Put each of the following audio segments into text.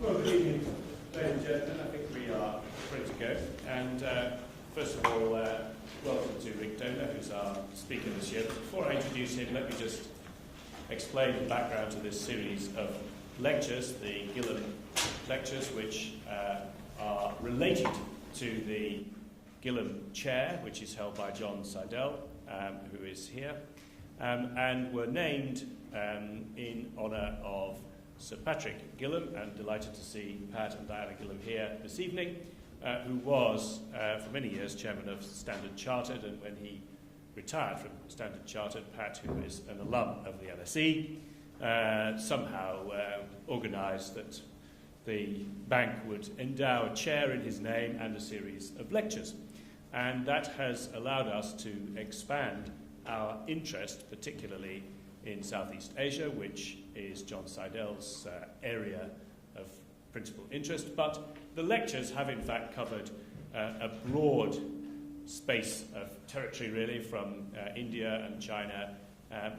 Well, good evening, ladies and gentlemen. I think we are ready to go. And first of all, welcome to Rick Donor, who's our speaker this year. Before I introduce him, let me just explain the background to this series of lectures, the Gillam lectures, which are related to the Gillam Chair, which is held by John Seidel, who is here, and were named in honour of Sir Patrick Gillam. I'm delighted to see Pat and Diana Gillam here this evening, who was for many years chairman of Standard Chartered, and when he retired from Standard Chartered, Pat, who is an alum of the LSE, somehow organised that the bank would endow a chair in his name and a series of lectures. And that has allowed us to expand our interest, particularly in Southeast Asia, which is John Seidel's area of principal interest. But the lectures have in fact covered a broad space of territory, really, from India and China.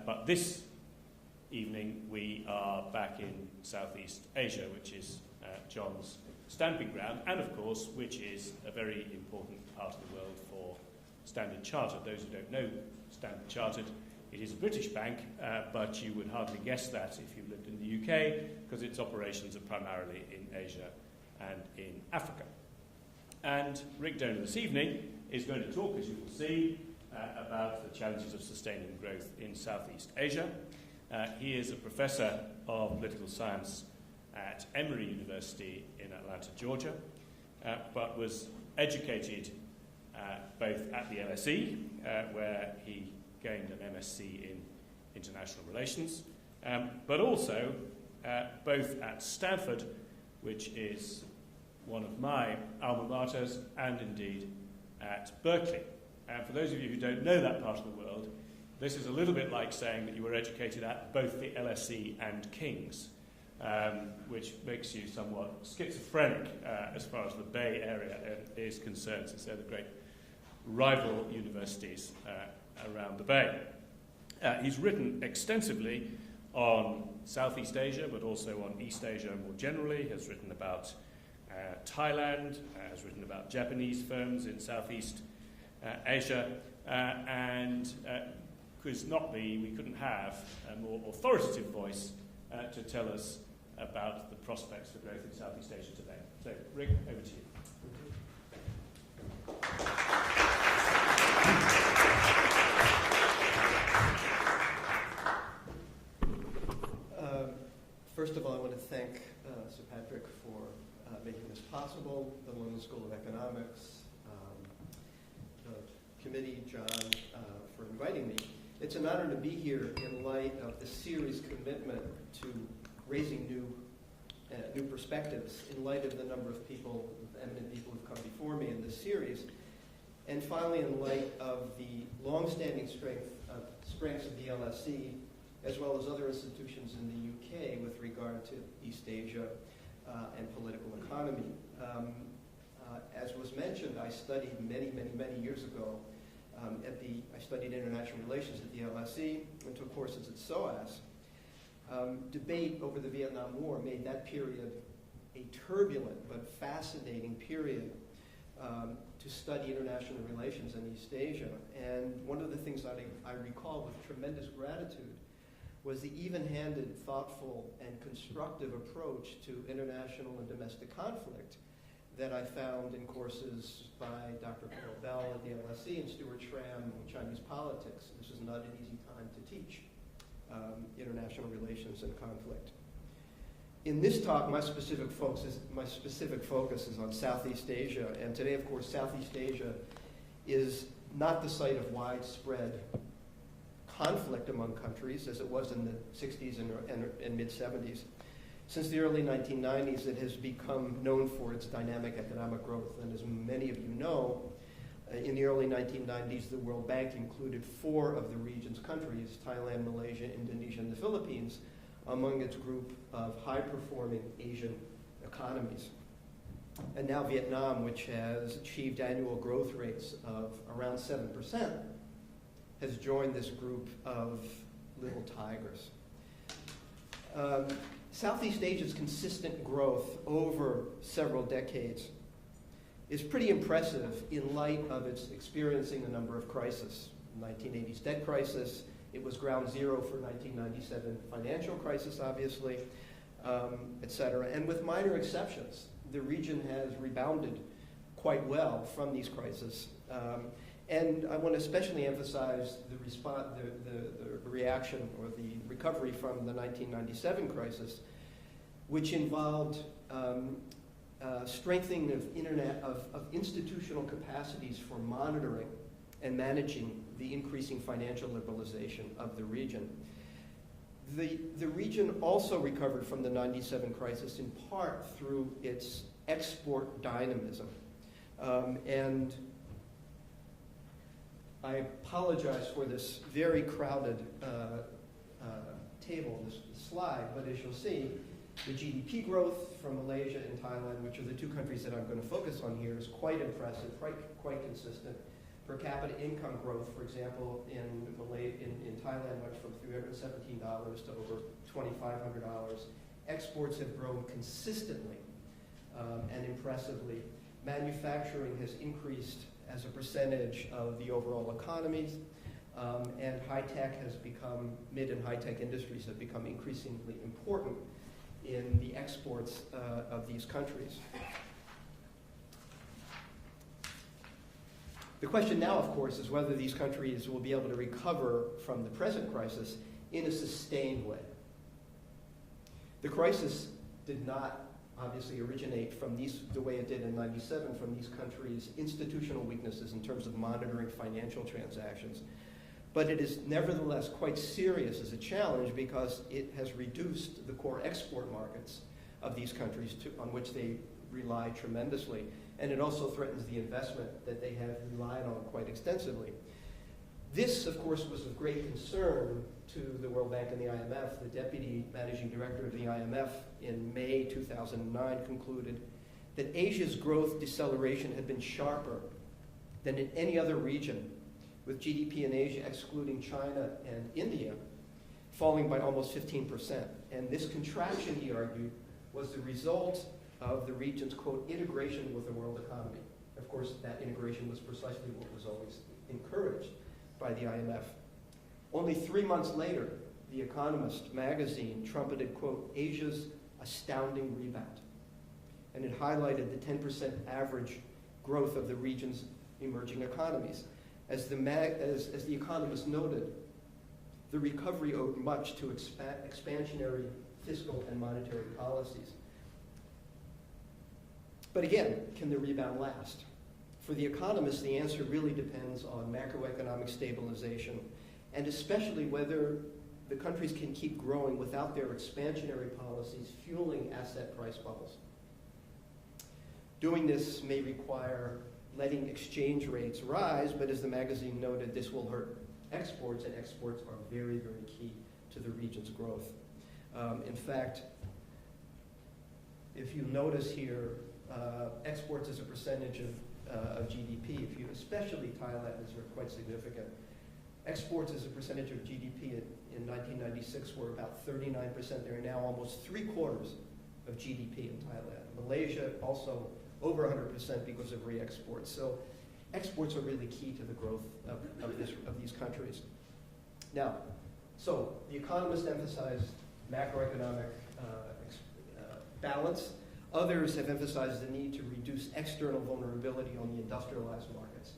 But this evening we are back in Southeast Asia, which is John's stamping ground, and of course, which is a very important part of the world for Standard Chartered. Those who don't know Standard Chartered, it is a British bank, but you would hardly guess that if you lived in the UK, because its operations are primarily in Asia and in Africa. And Rick Donor this evening is going to talk, as you will see, about the challenges of sustaining growth in Southeast Asia. He is a professor of political science at Emory University in Atlanta, Georgia, but was educated both at the LSE, where he gained an MSc in international relations, but also both at Stanford, which is one of my alma maters, and indeed at Berkeley. And for those of you who don't know that part of the world, this is a little bit like saying that you were educated at both the LSE and King's, which makes you somewhat schizophrenic as far as the Bay Area is concerned, since they're the great rival universities around the Bay. He's written extensively on Southeast Asia, but also on East Asia more generally. Has written about Thailand, has written about Japanese firms in Southeast Asia, and we couldn't have a more authoritative voice to tell us about the prospects for growth in Southeast Asia today. So, Rick, over to you. First of all, I want to thank Sir Patrick for making this possible, the London School of Economics, the committee, John, for inviting me. It's an honor to be here in light of the series commitment to raising new perspectives in light of the number of people, eminent people who've come before me in this series, and finally in light of the long-standing strengths of the LSE, as well as other institutions in the UK with regard to East Asia and political economy. As was mentioned, I studied many years ago I studied international relations at the LSE and took courses at SOAS. Debate over the Vietnam War made that period a turbulent but fascinating period to study international relations in East Asia. And one of the things that I recall with tremendous gratitude was the even-handed, thoughtful, and constructive approach to international and domestic conflict that I found in courses by Dr. Carol Bell at the LSE and Stuart Schramm on Chinese politics. This was not an easy time to teach international relations and conflict. In this talk, my specific focus is on Southeast Asia, and today, of course, Southeast Asia is not the site of widespread conflict among countries, as it was in the 60s and mid-70s. Since the early 1990s, it has become known for its dynamic economic growth. And as many of you know, in the early 1990s, the World Bank included 4 of the region's countries, Thailand, Malaysia, Indonesia, and the Philippines, among its group of high-performing Asian economies. And now Vietnam, which has achieved annual growth rates of around 7%, has joined this group of little tigers. Southeast Asia's consistent growth over several decades is pretty impressive in light of its experiencing a number of crises. The 1980s debt crisis, it was ground zero for 1997 financial crisis, obviously, et cetera. And with minor exceptions, the region has rebounded quite well from these crises. And I want to especially emphasize the reaction or the recovery from the 1997 crisis, which involved strengthening of institutional capacities for monitoring and managing the increasing financial liberalization of the region. The region also recovered from the 97 crisis in part through its export dynamism. And I apologize for this very crowded table, this slide, but as you'll see, the GDP growth from Malaysia and Thailand, which are the two countries that I'm going to focus on here, is quite impressive, quite consistent. Per capita income growth, for example, in Thailand went from $317 to over $2,500. Exports have grown consistently and impressively. Manufacturing has increased as a percentage of the overall economies, and high-tech has become, mid and high-tech industries have become increasingly important in the exports of these countries. The question now, of course, is whether these countries will be able to recover from the present crisis in a sustained way. The crisis did not obviously originate from the way it did in 97, from these countries' institutional weaknesses in terms of monitoring financial transactions. But it is nevertheless quite serious as a challenge because it has reduced the core export markets of these countries on which they rely tremendously. And it also threatens the investment that they have relied on quite extensively. This, of course, was of great concern to the World Bank and the IMF. The deputy managing director of the IMF in May 2009 concluded that Asia's growth deceleration had been sharper than in any other region, with GDP in Asia, excluding China and India, falling by almost 15%. And this contraction, he argued, was the result of the region's, quote, integration with the world economy. Of course, that integration was precisely what was always encouraged by the IMF. Only 3 months later, The Economist magazine trumpeted, quote, Asia's astounding rebound. And it highlighted the 10% average growth of the region's emerging economies. As the Economist noted, the recovery owed much to expansionary fiscal and monetary policies. But again, can the rebound last? For the economists, the answer really depends on macroeconomic stabilization, and especially whether the countries can keep growing without their expansionary policies fueling asset price bubbles. Doing this may require letting exchange rates rise, but as the magazine noted, this will hurt exports, and exports are very, very key to the region's growth. In fact, if you notice here, exports as a percentage of GDP, especially Thailand, is quite significant. Exports as a percentage of GDP in 1996 were about 39%. They're now almost 3/4 of GDP in Thailand. Malaysia also over 100% because of re-exports. So exports are really key to the growth of these countries. Now, so the economists emphasized macroeconomic balance. Others have emphasized the need to reduce external vulnerability on the industrialized markets.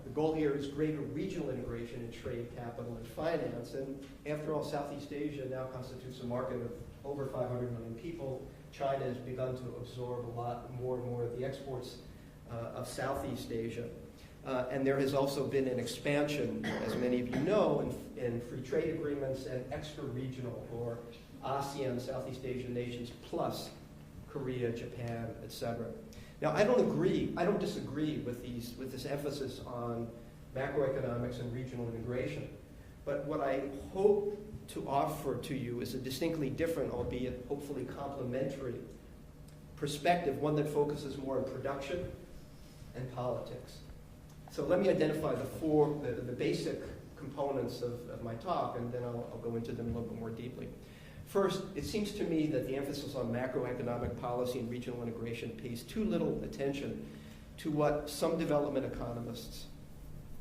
The goal here is greater regional integration in trade, capital, and finance. And after all, Southeast Asia now constitutes a market of over 500 million people. China has begun to absorb a lot more and more of the exports of Southeast Asia. And there has also been an expansion, as many of you know, in free trade agreements and extra-regional or ASEAN, Southeast Asian nations, plus Korea, Japan, etc. Now, I don't disagree with this emphasis on macroeconomics and regional integration. But what I hope to offer to you is a distinctly different, albeit hopefully complementary, perspective, one that focuses more on production and politics. So let me identify the basic components of my talk, and then I'll go into them a little bit more deeply. First, it seems to me that the emphasis on macroeconomic policy and regional integration pays too little attention to what some development economists,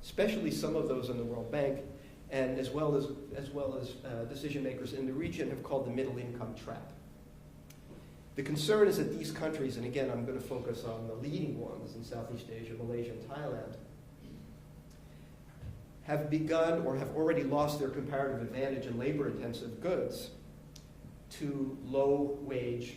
especially some of those in the World Bank, and as well as decision makers in the region, have called the middle income trap. The concern is that these countries, and again I'm going to focus on the leading ones in Southeast Asia, Malaysia and Thailand, have begun or have already lost their comparative advantage in labor-intensive goods to low-wage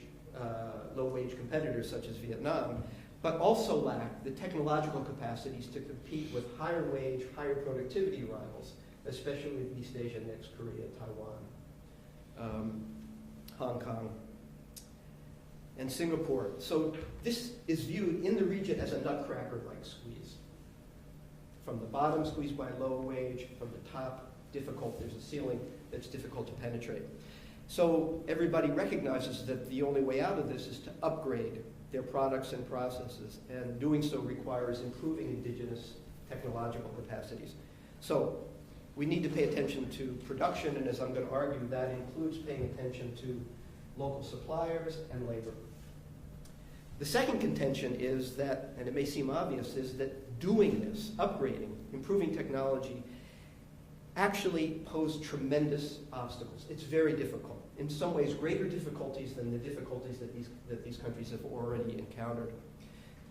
competitors such as Vietnam, but also lack the technological capacities to compete with higher wage, higher productivity rivals, especially in East Asia, next Korea, Taiwan, Hong Kong, and Singapore. So this is viewed in the region as a nutcracker-like squeeze. From the bottom, squeezed by low wage. From the top, difficult. There's a ceiling that's difficult to penetrate. So everybody recognizes that the only way out of this is to upgrade their products and processes, and doing so requires improving indigenous technological capacities. So we need to pay attention to production, and as I'm going to argue, that includes paying attention to local suppliers and labor. The second contention is that, and it may seem obvious, is that doing this, upgrading, improving technology, actually pose tremendous obstacles. It's very difficult. In some ways, greater difficulties than the difficulties that these countries have already encountered.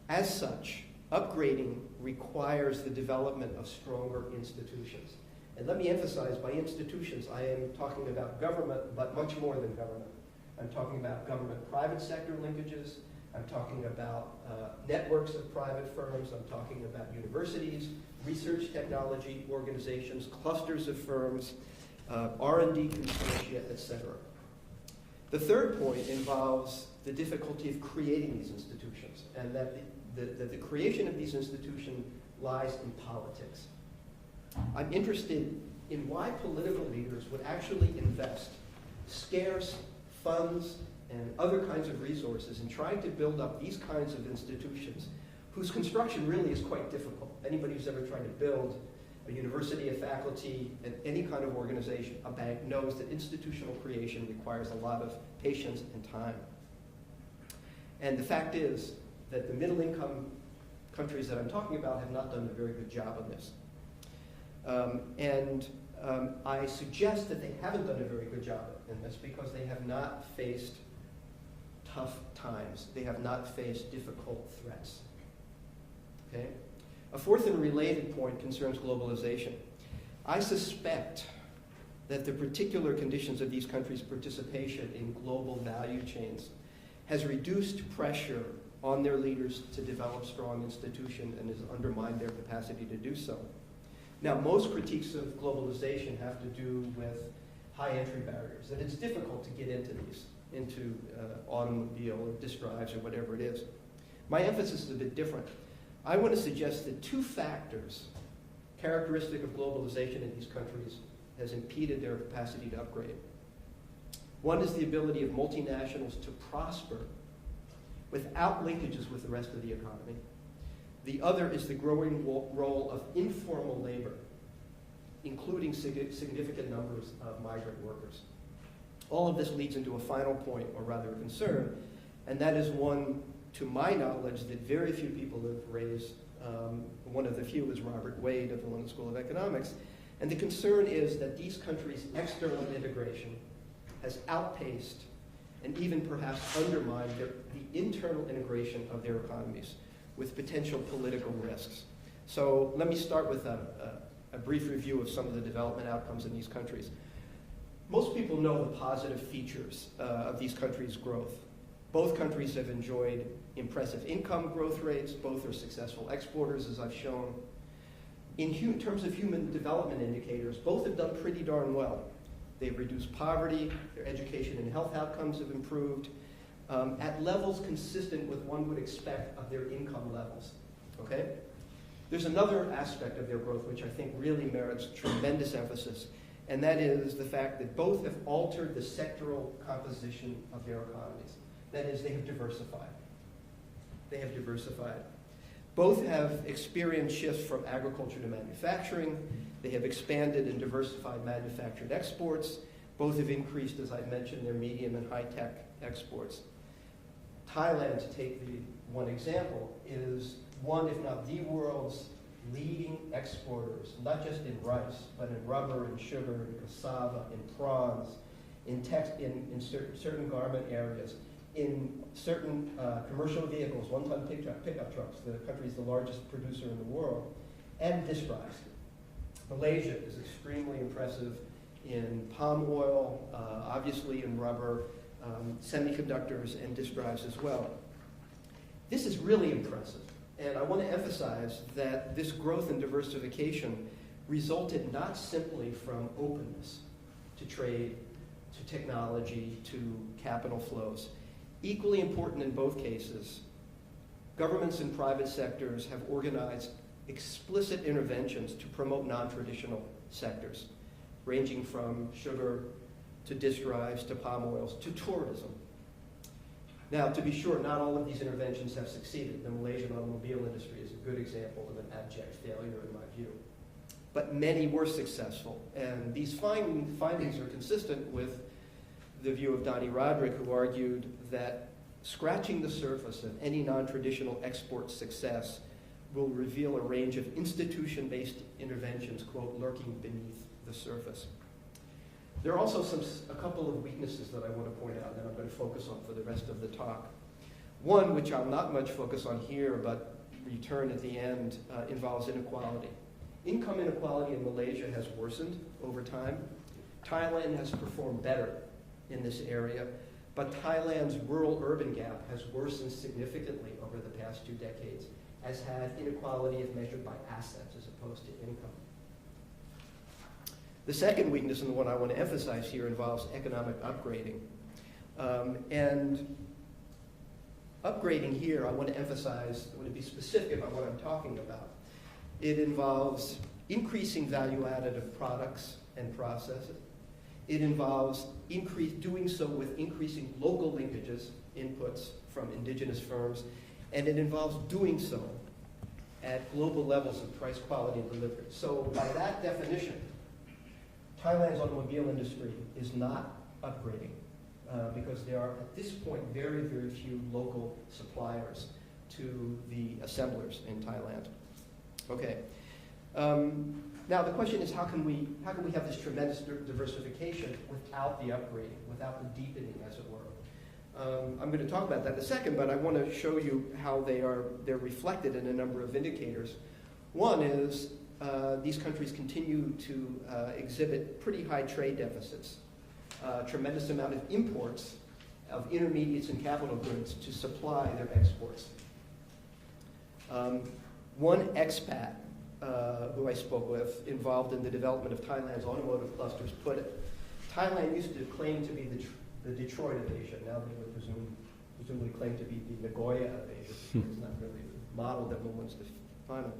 As such, upgrading requires the development of stronger institutions. And let me emphasize, by institutions, I am talking about government, but much more than government. I'm talking about government-private sector linkages. I'm talking about networks of private firms. I'm talking about universities, research technology organizations, clusters of firms, R&D consortia, etc. The third point involves the difficulty of creating these institutions, and that the creation of these institutions lies in politics. I'm interested in why political leaders would actually invest scarce funds and other kinds of resources in trying to build up these kinds of institutions whose construction really is quite difficult. Anybody who's ever tried to build a university, a faculty, and any kind of organization, a bank, knows that institutional creation requires a lot of patience and time. And the fact is that the middle-income countries that I'm talking about have not done a very good job of this. I suggest that they haven't done a very good job in this because they have not faced tough times. They have not faced difficult threats. Okay? A fourth and related point concerns globalization. I suspect that the particular conditions of these countries' participation in global value chains has reduced pressure on their leaders to develop strong institutions and has undermined their capacity to do so. Now, most critiques of globalization have to do with high entry barriers, and it's difficult to get into these, into automobile or disk drives or whatever it is. My emphasis is a bit different. I want to suggest that two factors characteristic of globalization in these countries has impeded their capacity to upgrade. One is the ability of multinationals to prosper without linkages with the rest of the economy. The other is the growing role of informal labor, including significant numbers of migrant workers. All of this leads into a final point, or rather a concern, and that is one, to my knowledge, that very few people have raised. One of the few is Robert Wade of the London School of Economics. And the concern is that these countries' external integration has outpaced and even perhaps undermined the internal integration of their economies, with potential political risks. So let me start with a brief review of some of the development outcomes in these countries. Most people know the positive features of these countries' growth. Both countries have enjoyed impressive income growth rates. Both are successful exporters, as I've shown. In terms of human development indicators, both have done pretty darn well. They've reduced poverty, their education and health outcomes have improved, at levels consistent with one would expect of their income levels, okay? There's another aspect of their growth which I think really merits tremendous emphasis, and that is the fact that both have altered the sectoral composition of their economies. That is, they have diversified. They have diversified. Both have experienced shifts from agriculture to manufacturing. They have expanded and diversified manufactured exports. Both have increased, as I mentioned, their medium and high-tech exports. Thailand, to take the one example, is one, if not the world's leading exporters, not just in rice, but in rubber, in sugar, in cassava, in prawns, in certain garment areas, in certain commercial vehicles, one-ton pickup trucks. The country is the largest producer in the world, and disc drives. Malaysia is extremely impressive in palm oil, obviously in rubber, semiconductors, and disk drives as well. This is really impressive, and I want to emphasize that this growth and diversification resulted not simply from openness to trade, to technology, to capital flows. Equally important in both cases, governments and private sectors have organized explicit interventions to promote non-traditional sectors, ranging from sugar to disk drives to palm oils to tourism. Now, to be sure, not all of these interventions have succeeded. The Malaysian automobile industry is a good example of an abject failure in my view. But many were successful, and these findings are consistent with the view of Donnie Roderick, who argued that scratching the surface of any non-traditional export success will reveal a range of institution-based interventions, quote, lurking beneath the surface. There are also a couple of weaknesses that I want to point out that I'm going to focus on for the rest of the talk. One, which I'll not much focus on here, but return at the end, involves inequality. Income inequality in Malaysia has worsened over time. Thailand has performed better in this area, but Thailand's rural-urban gap has worsened significantly over the past 2 decades, as has inequality if measured by assets as opposed to income. The second weakness, and the one I want to emphasize here, involves economic upgrading. And upgrading here, I want to emphasize, I want to be specific about what I'm talking about. It involves increasing value added of products and processes. It involves doing so with increasing local linkages, inputs from indigenous firms, and it involves doing so at global levels of price, quality, and delivery. So by that definition, Thailand's automobile industry is not upgrading because there are, at this point, very, very few local suppliers to the assemblers in Thailand. Okay. Now the question is, how can we have this tremendous diversification without the upgrading, without the deepening, as it were? I'm going to talk about that in a second, but I want to show you how they're reflected in a number of indicators. One is these countries continue to exhibit pretty high trade deficits, tremendous amount of imports of intermediates and capital goods to supply their exports. One expat who I spoke with, involved in the development of Thailand's automotive clusters, put it, Thailand used to claim to be the Detroit of Asia. Now they would presumably claim to be the Nagoya of Asia. It's not really the model that one wants to find them.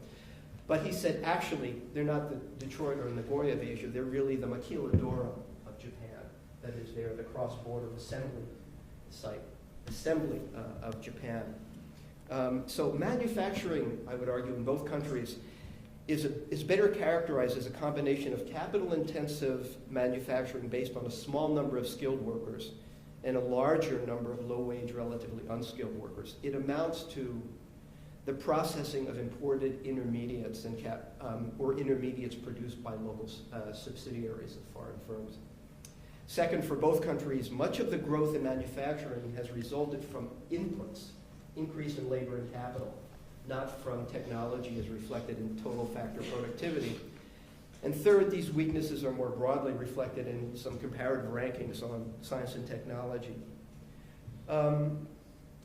But he said, actually, they're not the Detroit or Nagoya of Asia. They're really the maquiladora of Japan. That is, they're the cross-border assembly site, of Japan. So manufacturing, I would argue, in both countries is better characterized as a combination of capital-intensive manufacturing based on a small number of skilled workers and a larger number of low-wage, relatively unskilled workers. It amounts to the processing of imported intermediates or intermediates produced by local subsidiaries of foreign firms. Second, for both countries, much of the growth in manufacturing has resulted from inputs, increase in labor and capital, not from technology as reflected in total factor productivity. And third, these weaknesses are more broadly reflected in some comparative rankings on science and technology.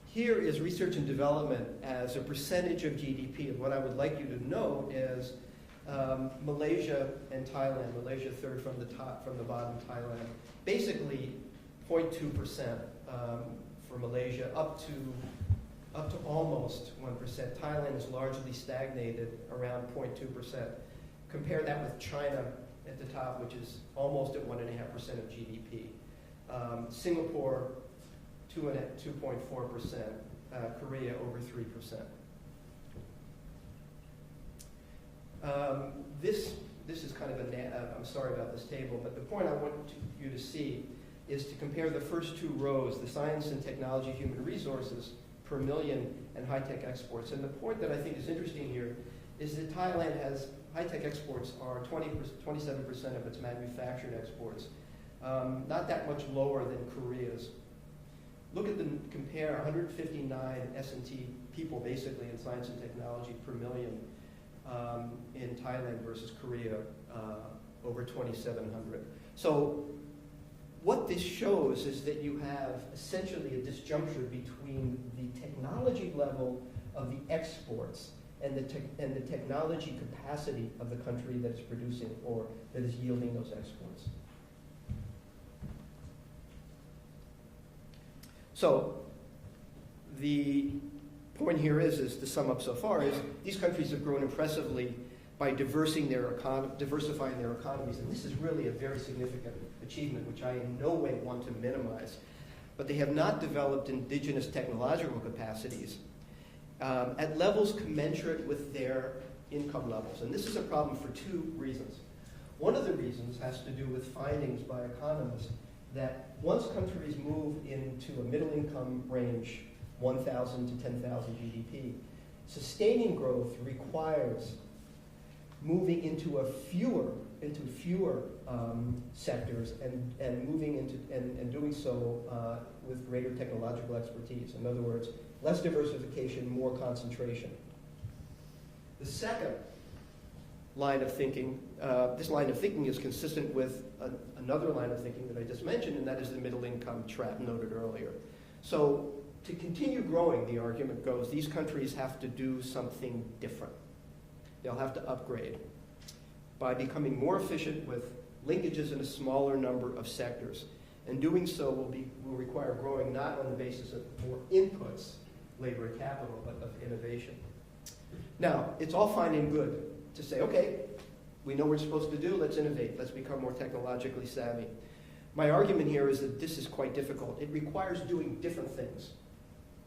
Here is research and development as a percentage of GDP. And what I would like you to know is Malaysia and Thailand, Malaysia third from the bottom, Thailand, basically 0.2% for Malaysia, up to almost 1%. Thailand is largely stagnated around 0.2%. Compare that with China at the top, which is almost at 1.5% of GDP. Singapore, 2.4%. Korea, over 3%. This is kind of I'm sorry about this table, but the point I want you to see is to compare the first two rows, the science and technology human resources per million and high-tech exports. And the point that I think is interesting here is that Thailand has high-tech exports are 27% of its manufactured exports, not that much lower than Korea's. Look at compare 159 S&T people basically in science and technology per million in Thailand versus Korea, over 2,700. So what this shows is that you have essentially a disjuncture between the technology level of the exports and the technology capacity of the country that is producing or that is yielding those exports. So the point here is to sum up so far, is these countries have grown impressively by diversifying their economies, and this is really a very significant achievement, which I in no way want to minimize. But they have not developed indigenous technological capacities at levels commensurate with their income levels. And this is a problem for two reasons. One of the reasons has to do with findings by economists that once countries move into a middle income range, 1,000 to 10,000 GDP, sustaining growth requires moving into fewer sectors and moving into and doing so with greater technological expertise. In other words, less diversification, more concentration. The second line of thinking, this line of thinking is consistent with another line of thinking that I just mentioned, and that is the middle income trap noted earlier. So to continue growing, the argument goes, these countries have to do something different. They'll have to upgrade by becoming more efficient with linkages in a smaller number of sectors. And doing so will require growing not on the basis of more inputs, labor and capital, but of innovation. Now, it's all fine and good to say, okay, we know what we're supposed to do, let's innovate, let's become more technologically savvy. My argument here is that this is quite difficult. It requires doing different things.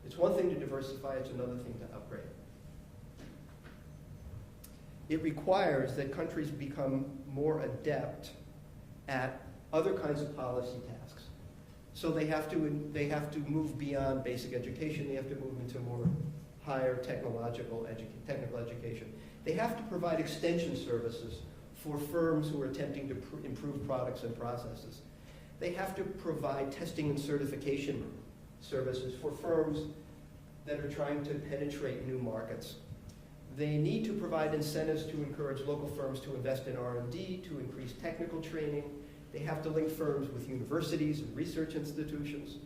It's one thing to diversify, it's another thing to upgrade. It requires that countries become more adept at other kinds of policy tasks. So they have to move beyond basic education, they have to move into more higher technical education. They have to provide extension services for firms who are attempting to improve products and processes. They have to provide testing and certification services for firms that are trying to penetrate new markets. They need to provide incentives to encourage local firms to invest in R&D, to increase technical training. They have to link firms with universities and research institutions.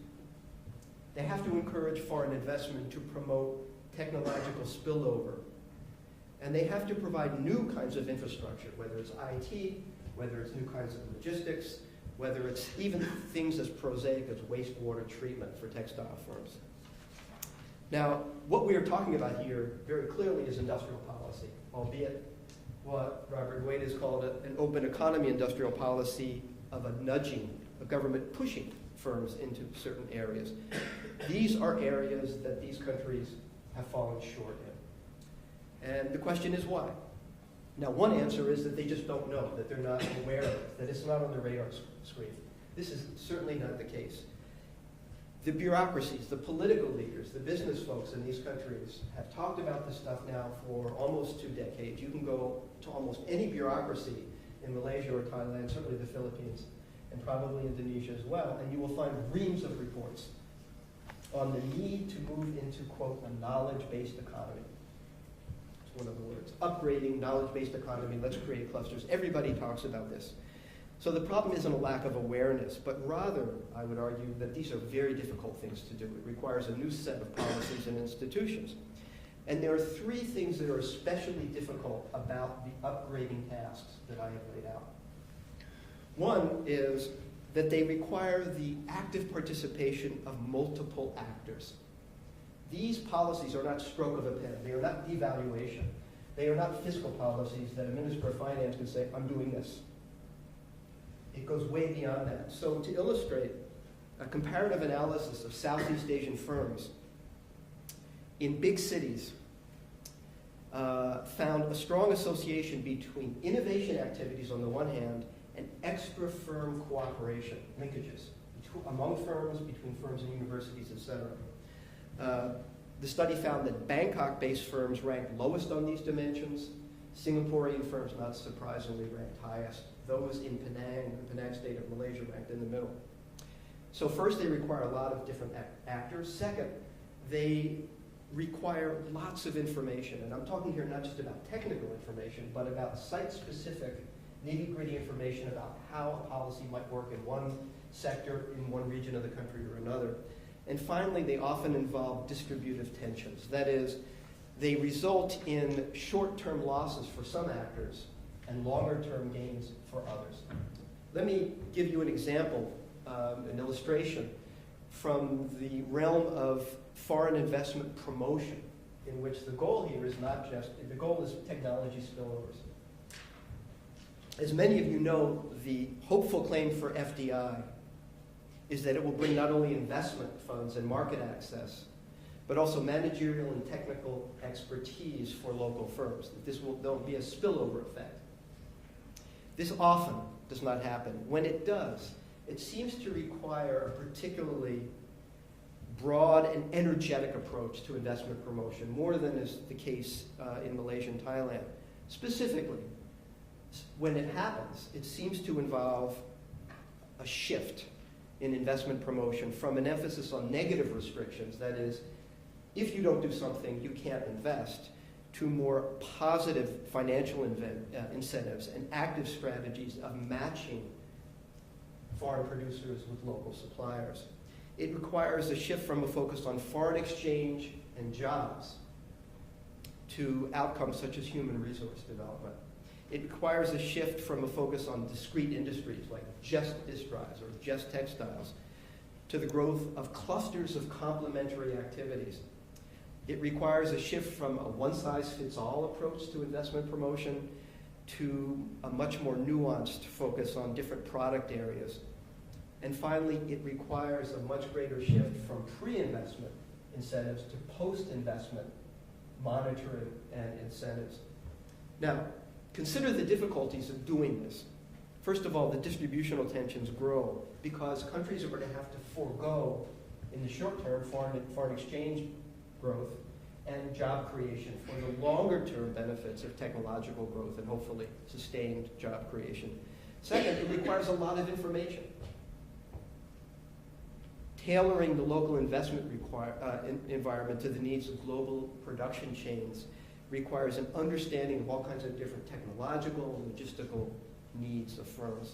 They have to encourage foreign investment to promote technological spillover. And they have to provide new kinds of infrastructure, whether it's IT, whether it's new kinds of logistics, whether it's even things as prosaic as wastewater treatment for textile firms. Now, what we are talking about here very clearly is industrial policy, albeit what Robert Wade has called an open economy industrial policy of a nudging, a government pushing firms into certain areas. These are areas that these countries have fallen short in. And the question is why? Now, one answer is that they just don't know, that they're not aware of it, that it's not on the radar screen. This is certainly not the case. The bureaucracies, the political leaders, the business folks in these countries have talked about this stuff now for almost 2 decades. You can go to almost any bureaucracy in Malaysia or Thailand, certainly the Philippines, and probably Indonesia as well, and you will find reams of reports on the need to move into, quote, a knowledge-based economy. It's one of the words. Upgrading, knowledge-based economy, let's create clusters. Everybody talks about this. So the problem isn't a lack of awareness, but rather, I would argue, that these are very difficult things to do. It requires a new set of policies and institutions. And there are 3 things that are especially difficult about the upgrading tasks that I have laid out. One is that they require the active participation of multiple actors. These policies are not stroke of a pen. They are not devaluation. They are not fiscal policies that a minister of finance can say, I'm doing this. It goes way beyond that. So to illustrate, a comparative analysis of Southeast Asian firms in big cities found a strong association between innovation activities on the one hand and extra-firm cooperation, linkages, among firms, between firms and universities, etc. The study found that Bangkok-based firms ranked lowest on these dimensions. Singaporean firms, not surprisingly, ranked highest. Those in Penang, the Penang state of Malaysia, ranked in the middle. So first, they require a lot of different actors. Second, they require lots of information. And I'm talking here not just about technical information, but about site-specific, nitty-gritty information about how a policy might work in one sector, in one region of the country or another. And finally, they often involve distributive tensions. That is, they result in short-term losses for some actors and longer-term gains for others. Let me give you an example, an illustration from the realm of foreign investment promotion, in which the goal here is not just, the goal is technology spillovers. As many of you know, the hopeful claim for FDI is that it will bring not only investment funds and market access, but also managerial and technical expertise for local firms. There'll be a spillover effect. This often does not happen. When it does, it seems to require a particularly broad and energetic approach to investment promotion, more than is the case in Malaysia and Thailand. Specifically, when it happens, it seems to involve a shift in investment promotion from an emphasis on negative restrictions, that is, if you don't do something, you can't invest, to more positive financial incentives and active strategies of matching foreign producers with local suppliers. It requires a shift from a focus on foreign exchange and jobs to outcomes such as human resource development. It requires a shift from a focus on discrete industries like just disk drives or just textiles to the growth of clusters of complementary activities. It requires a shift from a one-size-fits-all approach to investment promotion to a much more nuanced focus on different product areas. And finally, it requires a much greater shift from pre-investment incentives to post-investment monitoring and incentives. Now, consider the difficulties of doing this. First of all, the distributional tensions grow because countries are going to have to forego, in the short term, foreign exchange growth and job creation for the longer term benefits of technological growth and hopefully sustained job creation. Second, it requires a lot of information. Tailoring the local investment environment to the needs of global production chains requires an understanding of all kinds of different technological and logistical needs of firms.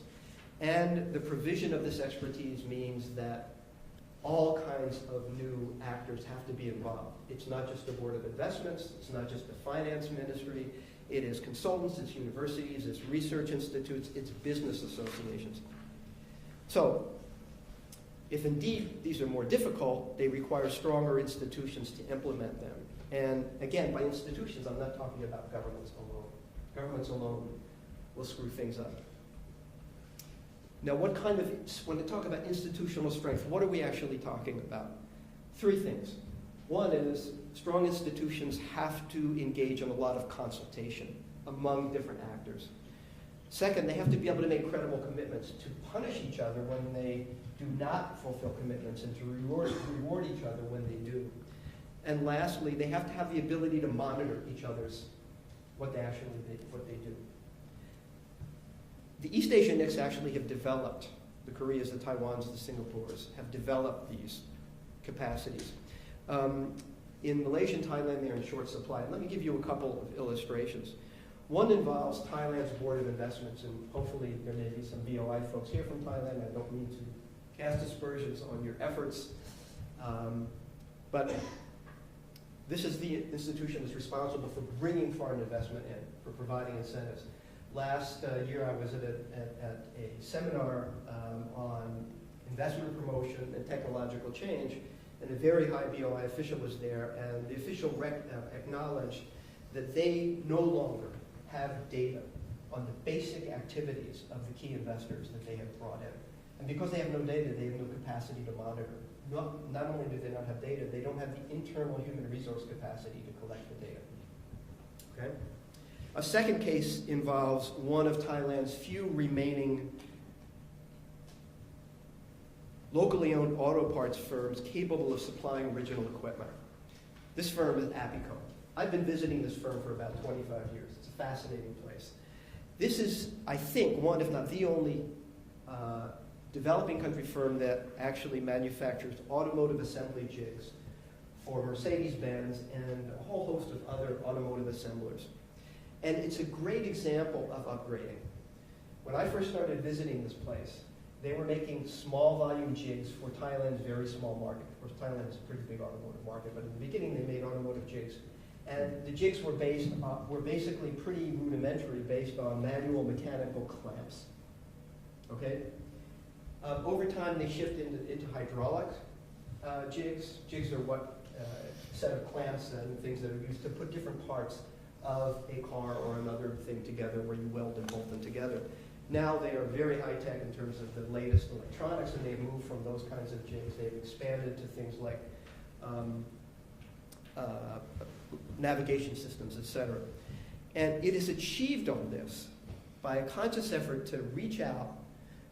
And the provision of this expertise means that all kinds of new actors have to be involved. It's not just a board of investments, it's not just a finance ministry, it is consultants, it's universities, it's research institutes, it's business associations. So, if indeed these are more difficult, they require stronger institutions to implement them. And again, by institutions, I'm not talking about governments alone. Governments alone will screw things up. Now, when I talk about institutional strength, what are we actually talking about? Three things. One is strong institutions have to engage in a lot of consultation among different actors. Second, they have to be able to make credible commitments to punish each other when they do not fulfill commitments and to reward each other when they do. And lastly, they have to have the ability to monitor each other's what they do. The East Asian NICs actually have developed, the Koreas, the Taiwans, the Singapores, have developed these capacities. In Malaysia and Thailand, they're in short supply. Let me give you a couple of illustrations. One involves Thailand's Board of Investments, and hopefully there may be some BOI folks here from Thailand. I don't mean to cast aspersions on your efforts, but this is the institution that's responsible for bringing foreign investment in, for providing incentives. Last year I was at a seminar on investment promotion and technological change, and a very high BOI official was there, and the official acknowledged that they no longer have data on the basic activities of the key investors that they have brought in. And because they have no data, they have no capacity to monitor. Not only do they not have data, they don't have the internal human resource capacity to collect the data. Okay? A second case involves one of Thailand's few remaining locally owned auto parts firms capable of supplying original equipment. This firm is Apico. I've been visiting this firm for about 25 years. It's a fascinating place. This is, I think, one, if not the only, developing country firm that actually manufactures automotive assembly jigs for Mercedes-Benz and a whole host of other automotive assemblers. And it's a great example of upgrading. When I first started visiting this place, they were making small volume jigs for Thailand's very small market. Of course, Thailand is a pretty big automotive market, but in the beginning they made automotive jigs. And the jigs were basically pretty rudimentary, based on manual mechanical clamps. Okay? Over time they shifted into hydraulic jigs. Jigs are what set of clamps and things that are used to put different parts of a car or another thing together, where you weld and bolt them together. Now they are very high-tech in terms of the latest electronics, and they've moved from those kinds of jigs. They've expanded to things like navigation systems, etc. And it is achieved on this by a conscious effort to reach out,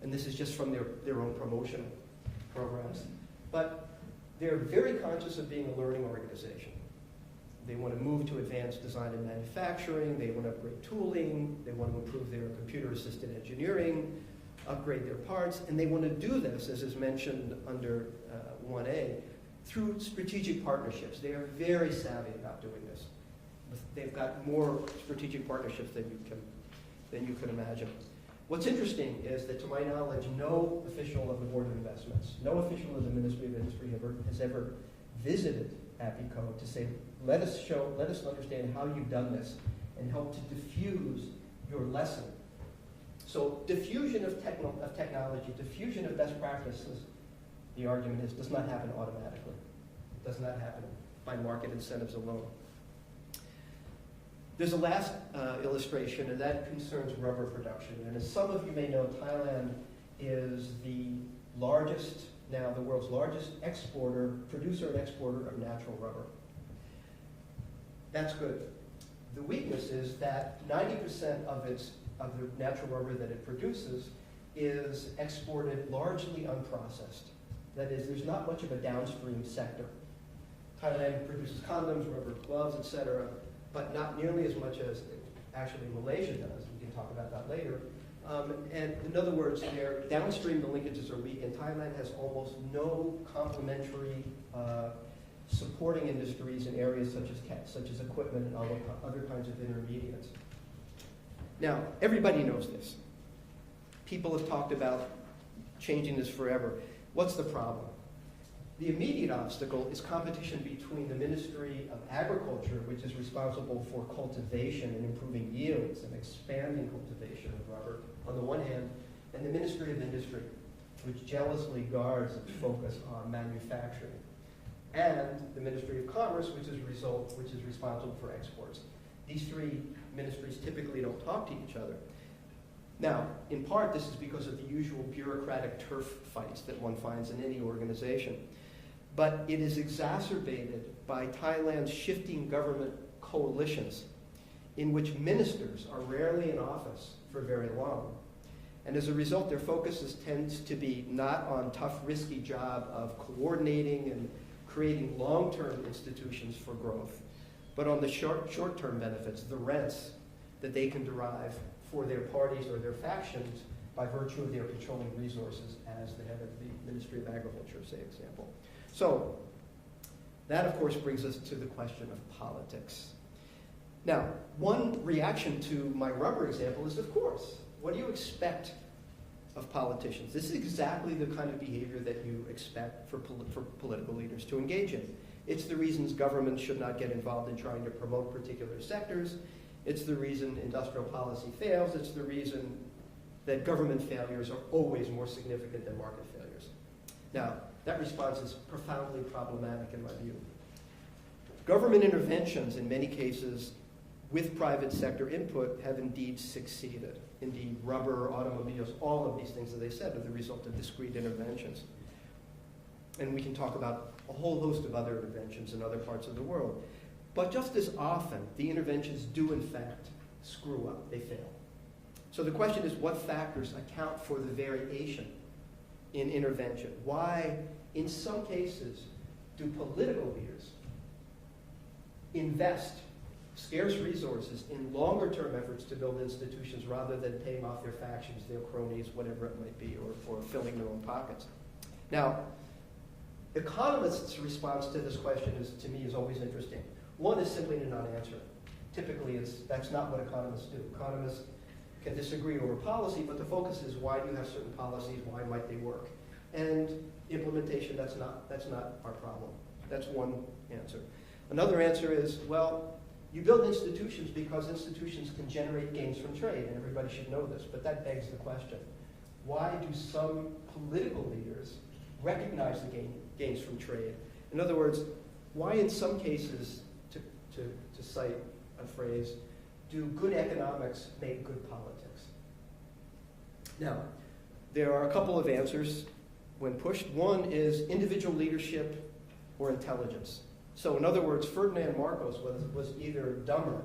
and this is just from their own promotional programs, but they're very conscious of being a learning organization. They want to move to advanced design and manufacturing. They want to upgrade tooling. They want to improve their computer-assisted engineering, upgrade their parts, and they want to do this, as is mentioned under 1A, through strategic partnerships. They are very savvy about doing this. They've got more strategic partnerships than you can imagine. What's interesting is that, to my knowledge, no official of the Board of Investments, no official of the Ministry of Industry has ever visited Apico to say, let us understand how you've done this and help to diffuse your lesson. So diffusion of technology, diffusion of best practices, the argument is, does not happen automatically. It does not happen by market incentives alone. There's a last illustration, and that concerns rubber production. And as some of you may know, Thailand is the world's largest producer and exporter of natural rubber. That's good. The weakness is that 90% of the natural rubber that it produces is exported largely unprocessed. That is, there's not much of a downstream sector. Thailand produces condoms, rubber gloves, etc., but not nearly as much as actually Malaysia does. We can talk about that later. And in other words, their downstream, the linkages are weak, and Thailand has almost no complementary supporting industries in areas such as equipment and other kinds of intermediates. Now, everybody knows this. People have talked about changing this forever. What's the problem? The immediate obstacle is competition between the Ministry of Agriculture, which is responsible for cultivation and improving yields and expanding cultivation of rubber, on the one hand, and the Ministry of Industry, which jealously guards its focus on manufacturing, and the Ministry of Commerce, which is responsible for exports. These three ministries typically don't talk to each other. Now, in part, this is because of the usual bureaucratic turf fights that one finds in any organization. But it is exacerbated by Thailand's shifting government coalitions, in which ministers are rarely in office for very long. And as a result, their focus tends to be not on tough, risky job of coordinating and creating long-term institutions for growth, but on the short-term benefits, the rents that they can derive for their parties or their factions by virtue of their controlling resources as the head of the Ministry of Agriculture, say, example. So that, of course, brings us to the question of politics. Now, one reaction to my rubber example is, of course, what do you expect of politicians? This is exactly the kind of behavior that you expect for political leaders to engage in. It's the reasons governments should not get involved in trying to promote particular sectors. It's the reason industrial policy fails. It's the reason that government failures are always more significant than market failures. Now, that response is profoundly problematic in my view. Government interventions, in many cases, with private sector input, have indeed succeeded. Indeed, rubber, automobiles, all of these things, as I said, are the result of discrete interventions. And we can talk about a whole host of other interventions in other parts of the world. But just as often, the interventions do in fact screw up, they fail. So the question is, what factors account for the variation in intervention? Why, in some cases, do political leaders invest scarce resources in longer-term efforts to build institutions rather than paying off their factions, their cronies, whatever it might be, or filling their own pockets? Now, economists' response to this question to me, is always interesting. One is simply to not answer it. Typically, that's not what economists do. Economists can disagree over policy, but the focus is, why do you have certain policies? Why might they work? And implementation, that's not our problem. That's one answer. Another answer is, well, you build institutions because institutions can generate gains from trade, and everybody should know this, but that begs the question, why do some political leaders recognize the gains from trade? In other words, why in some cases, to cite a phrase, do good economics make good politics? Now, there are a couple of answers when pushed. One is individual leadership or intelligence. So in other words, Ferdinand Marcos was either dumber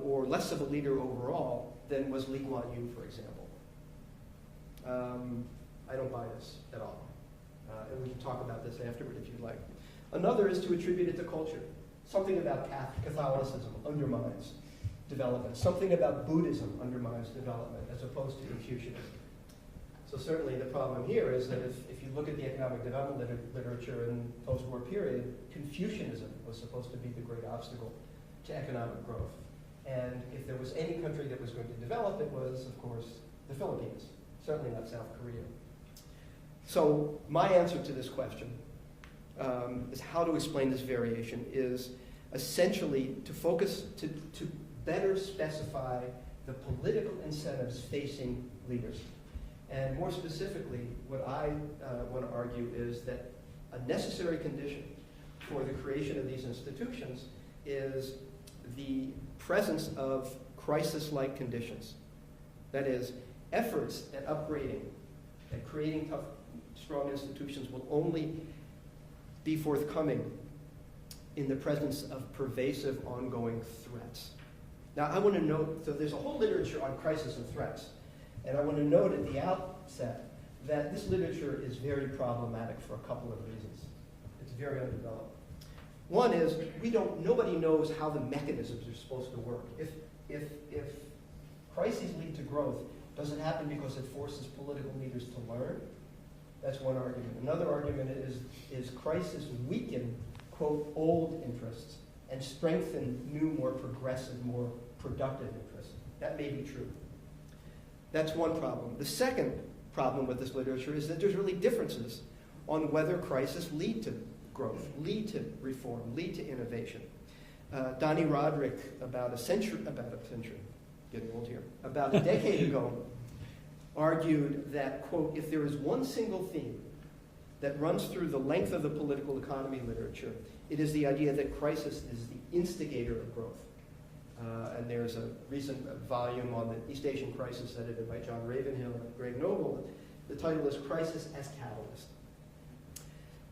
or less of a leader overall than was Lee Kuan Yew, for example. I don't buy this at all. And we can talk about this afterward if you'd like. Another is to attribute it to culture. Something about Catholicism undermines development. Something about Buddhism undermines development as opposed to Confucianism. So certainly the problem here is that if you look at the economic development literature in the post-war period, Confucianism was supposed to be the great obstacle to economic growth. And if there was any country that was going to develop, it was, of course, the Philippines, certainly not South Korea. So my answer to this question is how to explain this variation is essentially to focus, to better specify the political incentives facing leaders. And more specifically, what I want to argue is that a necessary condition for the creation of these institutions is the presence of crisis-like conditions. That is, efforts at upgrading, at creating tough, strong institutions will only be forthcoming in the presence of pervasive, ongoing threats. Now, I want to note, so there's a whole literature on crisis and threats, and I want to note at the outset that this literature is very problematic for a couple of reasons. It's very undeveloped. One is, nobody knows how the mechanisms are supposed to work. If crises lead to growth, does it happen because it forces political leaders to learn? That's one argument. Another argument is crises weaken, quote, old interests and strengthen new, more progressive, more productive interests. That may be true. That's one problem. The second problem with this literature is that there's really differences on whether crises lead to growth, lead to reform, lead to innovation. Donnie Roderick, about a century, getting old here, about a decade ago, argued that, quote, if there is one single theme that runs through the length of the political economy literature, it is the idea that crisis is the instigator of growth. And there's a recent volume on the East Asian crisis edited by John Ravenhill and Greg Noble. The title is Crisis as Catalyst.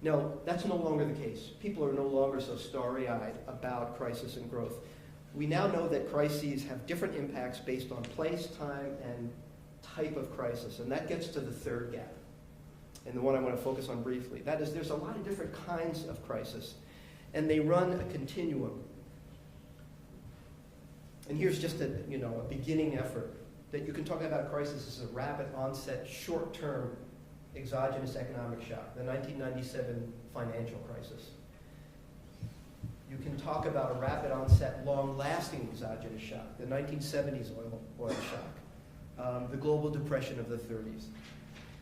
No, that's no longer the case. People are no longer so starry-eyed about crisis and growth. We now know that crises have different impacts based on place, time, and type of crisis, and that gets to the third gap, and the one I want to focus on briefly. That is, there's a lot of different kinds of crisis, and they run a continuum. And here's just a beginning effort that you can talk about crisis as a rapid onset, short-term exogenous economic shock, the 1997 financial crisis. You can talk about a rapid onset, long-lasting exogenous shock, the 1970s oil shock, the global depression of the 30s.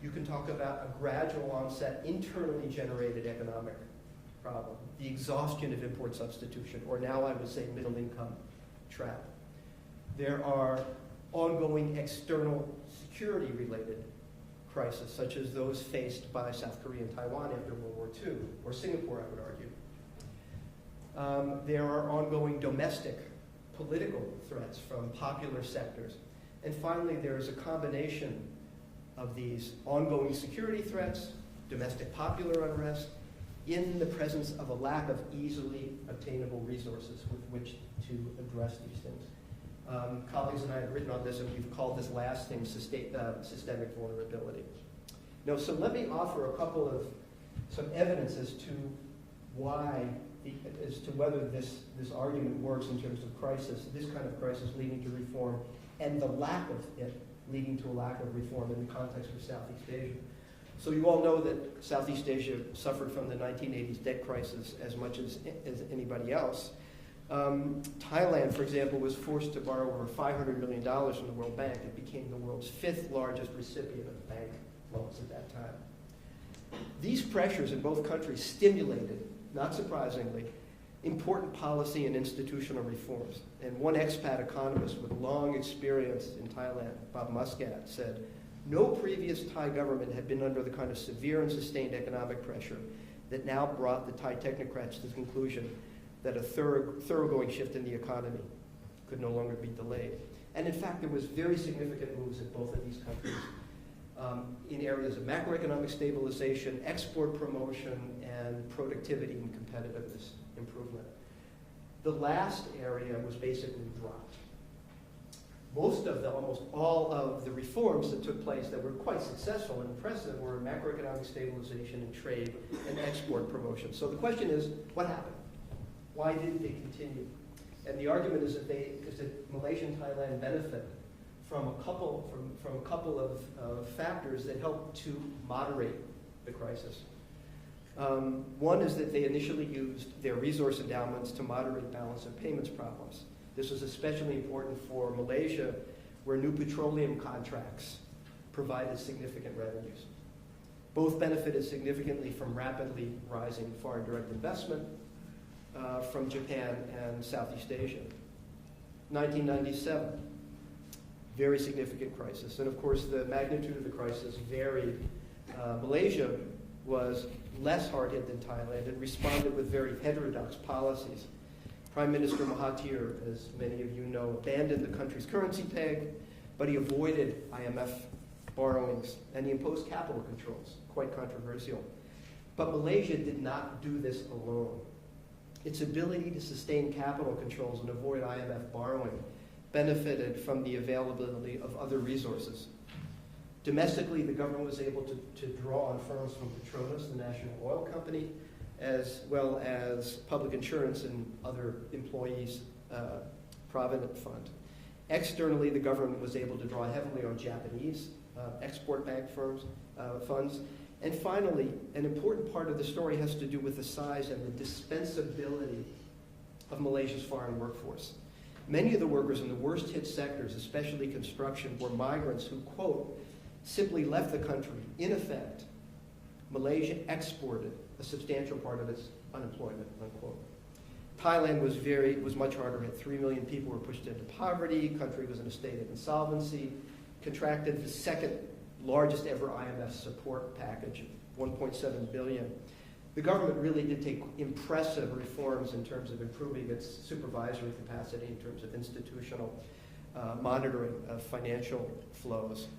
You can talk about a gradual onset, internally generated economic problem, the exhaustion of import substitution, or now I would say middle income trap. There are ongoing external security-related crises, such as those faced by South Korea and Taiwan after World War II, or Singapore, I would argue. There are ongoing domestic political threats from popular sectors. And finally, there is a combination of these ongoing security threats, domestic popular unrest, in the presence of a lack of easily obtainable resources with which to address these things. Colleagues and I have written on this, and we've called this last thing systemic vulnerability. Now, so let me offer some evidence as to whether this argument works in terms of crisis, this kind of crisis leading to reform, and the lack of it leading to a lack of reform in the context of Southeast Asia. So you all know that Southeast Asia suffered from the 1980s debt crisis as much as anybody else. Thailand, for example, was forced to borrow over $500 million from the World Bank. It became the world's 5th largest recipient of bank loans at that time. These pressures in both countries stimulated, not surprisingly, important policy and institutional reforms. And one expat economist with long experience in Thailand, Bob Muscat, said, no previous Thai government had been under the kind of severe and sustained economic pressure that now brought the Thai technocrats to the conclusion that a thoroughgoing shift in the economy could no longer be delayed. And in fact, there was very significant moves in both of these countries in areas of macroeconomic stabilization, export promotion, and productivity and competitiveness improvement. The last area was basically dropped. Almost all of the reforms that took place that were quite successful and impressive were macroeconomic stabilization and trade and export promotion. So the question is, what happened? Why didn't they continue? And the argument is that Malaysia and Thailand benefit from a couple of factors that helped to moderate the crisis. One is that they initially used their resource endowments to moderate balance of payments problems. This was especially important for Malaysia, where new petroleum contracts provided significant revenues. Both benefited significantly from rapidly rising foreign direct investment from Japan and Southeast Asia. 1997, very significant crisis. And of course, the magnitude of the crisis varied. Malaysia was less hard hit than Thailand and responded with very heterodox policies. Prime Minister Mahathir, as many of you know, abandoned the country's currency peg, but he avoided IMF borrowings, and he imposed capital controls, quite controversial. But Malaysia did not do this alone. Its ability to sustain capital controls and avoid IMF borrowing benefited from the availability of other resources. Domestically, the government was able to draw on firms from Petronas, the national oil company, as well as public insurance and other employees' provident fund. Externally, the government was able to draw heavily on Japanese export bank funds. And finally, an important part of the story has to do with the size and the dispensability of Malaysia's foreign workforce. Many of the workers in the worst hit sectors, especially construction, were migrants who, quote, simply left the country. In effect, Malaysia exported a substantial part of its unemployment, unquote. Thailand was much harder hit. 3 million people were pushed into poverty. The country was in a state of insolvency, contracted the second largest ever IMF support package, 1.7 billion. The government really did take impressive reforms in terms of improving its supervisory capacity, in terms of institutional monitoring of financial flows.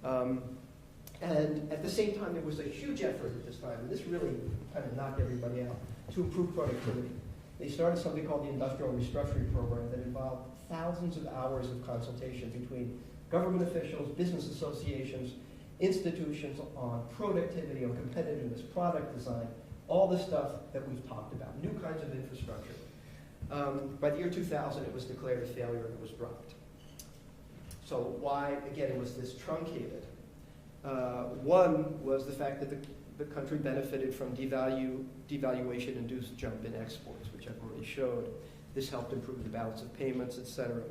And at the same time, there was a huge effort at this time, and this really kind of knocked everybody out, to improve productivity. They started something called the Industrial Restructuring Program that involved thousands of hours of consultation between government officials, business associations, institutions on productivity, on competitiveness, product design, all the stuff that we've talked about, new kinds of infrastructure. By the year 2000, it was declared a failure and it was dropped. So why, again, it was this truncated? One was the fact that the country benefited from devaluation-induced jump in exports, which I've already showed. This helped improve the balance of payments, etc.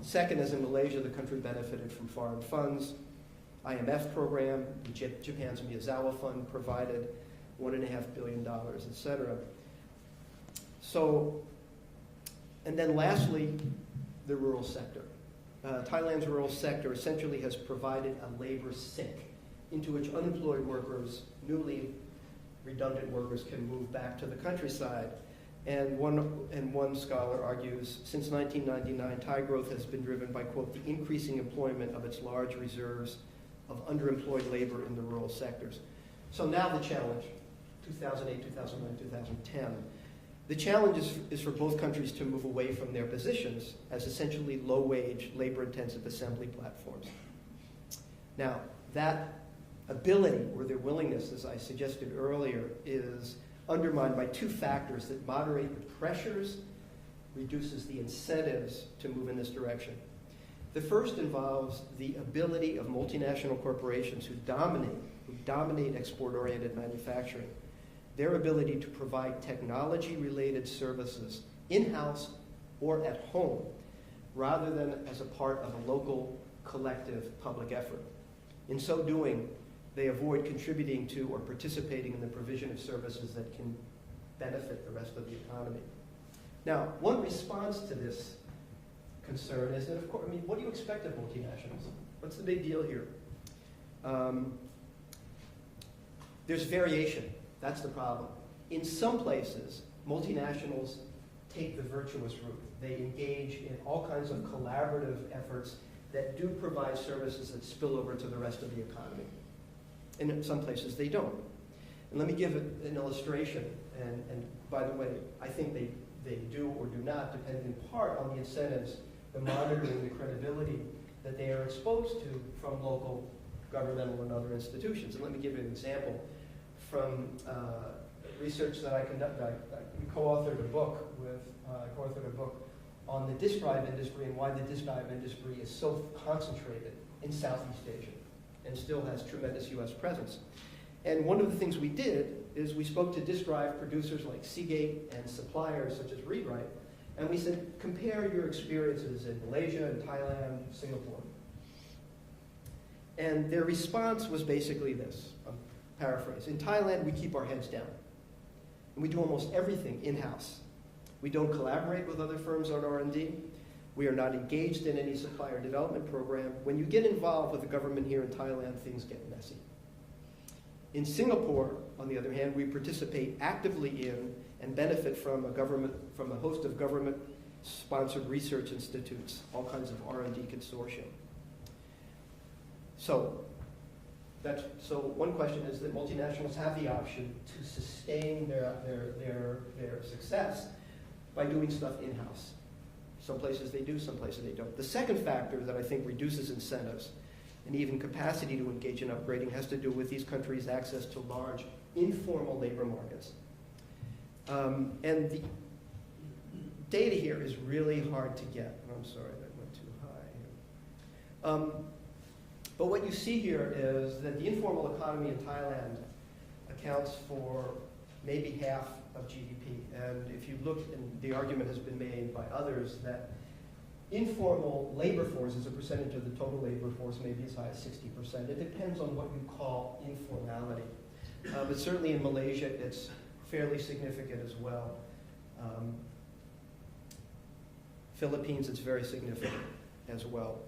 Second, as in Malaysia, the country benefited from foreign funds. IMF program, Japan's Miyazawa Fund provided $1.5 billion, etc. So, and then lastly, the rural sector. Thailand's rural sector essentially has provided a labor sink into which unemployed workers, newly redundant workers, can move back to the countryside. And one scholar argues, since 1999, Thai growth has been driven by, quote, the increasing employment of its large reserves of underemployed labor in the rural sectors. So now the challenge 2008, 2009, 2010. The challenge is for both countries to move away from their positions as essentially low-wage, labor-intensive assembly platforms. Now, that ability or their willingness, as I suggested earlier, is undermined by two factors that moderate the pressures, reduces the incentives to move in this direction. The first involves the ability of multinational corporations who dominate export-oriented manufacturing, their ability to provide technology-related services in-house or at home, rather than as a part of a local, collective public effort. In so doing, they avoid contributing to or participating in the provision of services that can benefit the rest of the economy. Now, one response to this concern is that, of course, what do you expect of multinationals? What's the big deal here? There's variation. That's the problem. In some places, multinationals take the virtuous route. They engage in all kinds of collaborative efforts that do provide services that spill over to the rest of the economy. And in some places, they don't. And let me give an illustration. And by the way, I think they do or do not, depending in part on the incentives, the monitoring, the credibility that they are exposed to from local governmental and other institutions. And let me give you an example from research that I conducted. We co-authored a book on the disk drive industry and why the disk drive industry is so concentrated in Southeast Asia and still has tremendous US presence. And one of the things we did is we spoke to disk drive producers like Seagate and suppliers such as ReadWrite, and we said, compare your experiences in Malaysia, in Thailand, Singapore. And their response was basically this, I'll paraphrase. In Thailand, we keep our heads down. And we do almost everything in-house. We don't collaborate with other firms on R&D. We are not engaged in any supplier development program. When you get involved with the government here in Thailand, things get messy. In Singapore, on the other hand, we participate actively in and benefit from a host of government-sponsored research institutes, all kinds of R&D consortium. So one question is that multinationals have the option to sustain their success by doing stuff in-house. Some places they do, some places they don't. The second factor that I think reduces incentives and even capacity to engage in upgrading has to do with these countries' access to large informal labor markets. And the data here is really hard to get. I'm sorry, that went too high here. But what you see here is that the informal economy in Thailand accounts for maybe half of GDP. And if you look, and the argument has been made by others, that informal labor force as a percentage of the total labor force may be as high as 60%. It depends on what you call informality. But certainly in Malaysia, it's fairly significant as well. Philippines, it's very significant as well.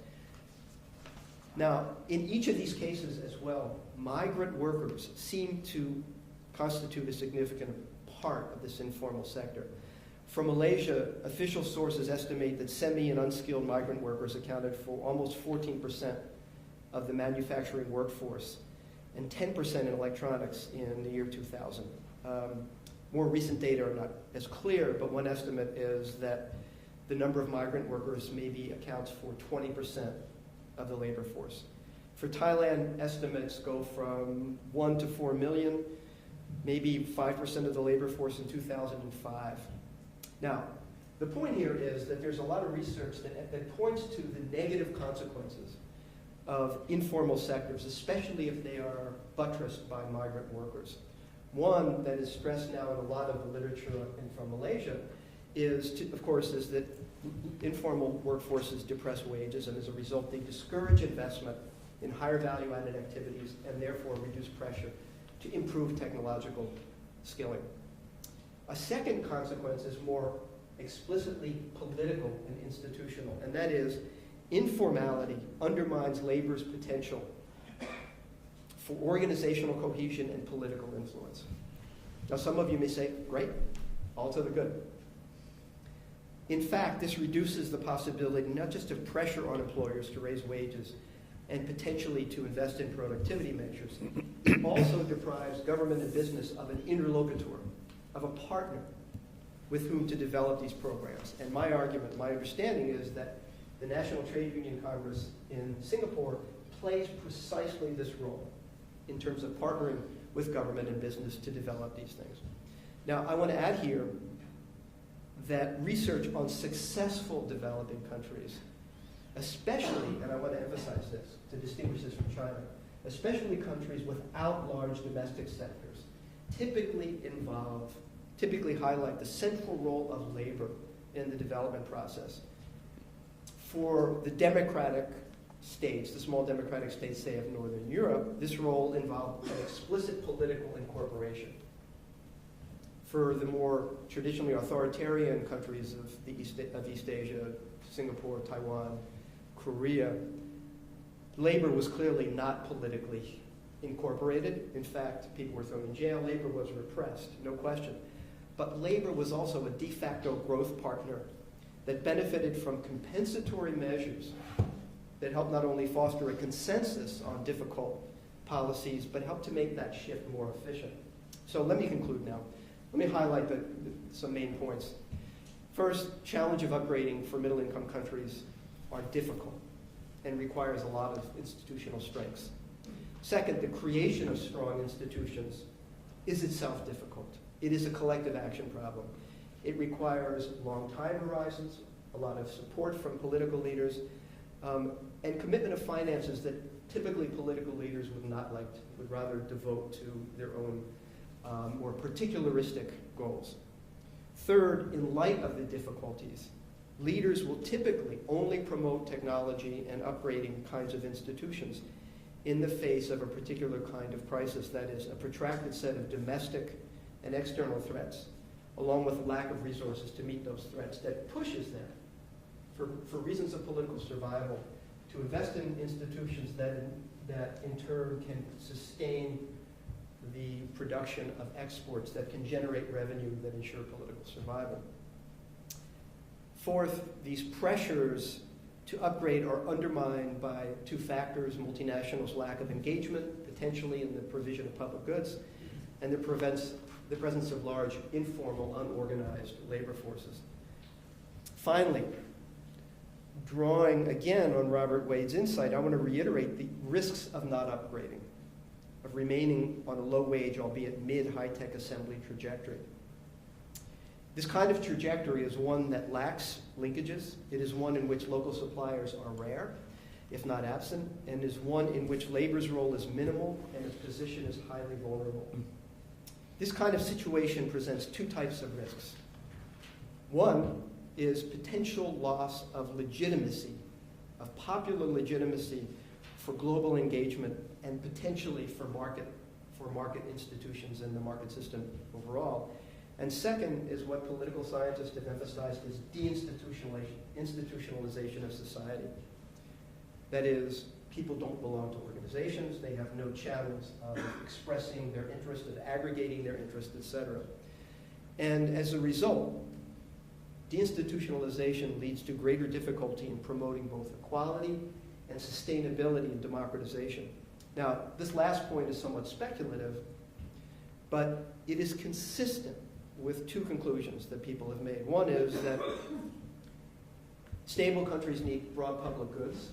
Now, in each of these cases as well, migrant workers seem to constitute a significant part of this informal sector. For Malaysia, official sources estimate that semi and unskilled migrant workers accounted for almost 14% of the manufacturing workforce and 10% in electronics in the year 2000. More recent data are not as clear, but one estimate is that the number of migrant workers maybe accounts for 20% of the labor force. For Thailand, estimates go from 1 to 4 million, maybe 5% of the labor force in 2005. Now, the point here is that there's a lot of research that points to the negative consequences of informal sectors, especially if they are buttressed by migrant workers. One that is stressed now in a lot of the literature from Malaysia is that informal workforces depress wages, and as a result, they discourage investment in higher value-added activities and therefore reduce pressure to improve technological skilling. A second consequence is more explicitly political and institutional, and that is informality undermines labor's potential for organizational cohesion and political influence. Now, some of you may say, great, all to the good. In fact, this reduces the possibility not just of pressure on employers to raise wages and potentially to invest in productivity measures. It also deprives government and business of an interlocutor, of a partner with whom to develop these programs. And my argument, my understanding is that the National Trade Union Congress in Singapore plays precisely this role in terms of partnering with government and business to develop these things. Now, I want to add here that research on successful developing countries, especially, and I want to emphasize this to distinguish this from China, especially countries without large domestic sectors, typically highlight the central role of labor in the development process. For the democratic states, the small democratic states, say, of Northern Europe, this role involved an explicit political incorporation. For the more traditionally authoritarian countries of East Asia, Singapore, Taiwan, Korea, labor was clearly not politically incorporated. In fact, people were thrown in jail. Labor was repressed, no question. But labor was also a de facto growth partner that benefited from compensatory measures that helped not only foster a consensus on difficult policies, but helped to make that shift more efficient. So let me conclude now. Let me highlight some main points. First, challenge of upgrading for middle-income countries are difficult and requires a lot of institutional strengths. Second, the creation of strong institutions is itself difficult. It is a collective action problem. It requires long time horizons, a lot of support from political leaders, and commitment of finances that typically political leaders would rather devote to their own more particularistic goals. Third, in light of the difficulties, leaders will typically only promote technology and upgrading kinds of institutions in the face of a particular kind of crisis, that is, a protracted set of domestic and external threats, along with lack of resources to meet those threats, that pushes them, for reasons of political survival, to invest in institutions that in turn can sustain the production of exports that can generate revenue that ensure political survival. Fourth, these pressures to upgrade are undermined by two factors: multinationals' lack of engagement, potentially in the provision of public goods, and the presence of large, informal, unorganized labor forces. Finally, drawing again on Robert Wade's insight, I want to reiterate the risks of not upgrading, of remaining on a low-wage, albeit mid-high-tech assembly trajectory. This kind of trajectory is one that lacks linkages. It is one in which local suppliers are rare, if not absent, and is one in which labor's role is minimal and its position is highly vulnerable. This kind of situation presents two types of risks. One is potential loss of legitimacy, of popular legitimacy for global engagement and potentially for market institutions and the market system overall. And second is what political scientists have emphasized is deinstitutionalization of society. That is, people don't belong to organizations, they have no channels of expressing their interest, of aggregating their interest, etc. And as a result, deinstitutionalization leads to greater difficulty in promoting both equality and sustainability and democratization. Now, this last point is somewhat speculative, but it is consistent with two conclusions that people have made. One is that stable countries need broad public goods,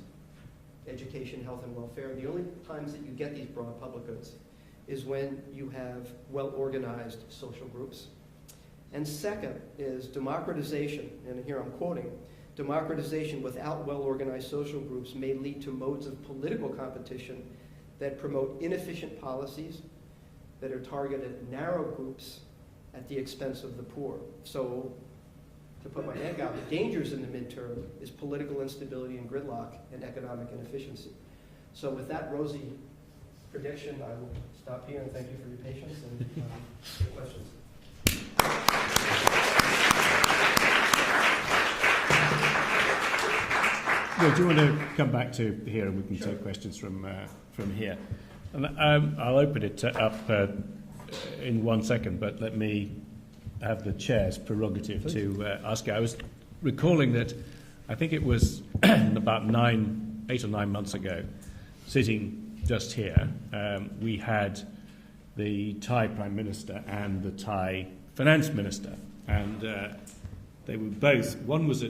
education, health, and welfare. The only times that you get these broad public goods is when you have well-organized social groups. And second is democratization, and here I'm quoting, democratization without well-organized social groups may lead to modes of political competition that promote inefficient policies that are targeted at narrow groups at the expense of the poor. So, to put my neck out, the dangers in the midterm is political instability and gridlock and economic inefficiency. So with that rosy prediction, I will stop here and thank you for your patience and your questions. Well, do you want to come back to here and we can take questions from here? And I'll open it up in 1 second, but let me have the chair's prerogative to ask you. I was recalling that I think it was about 8 or 9 months ago sitting just here, we had the Thai Prime Minister and the Thai Finance Minister, and they were both, one was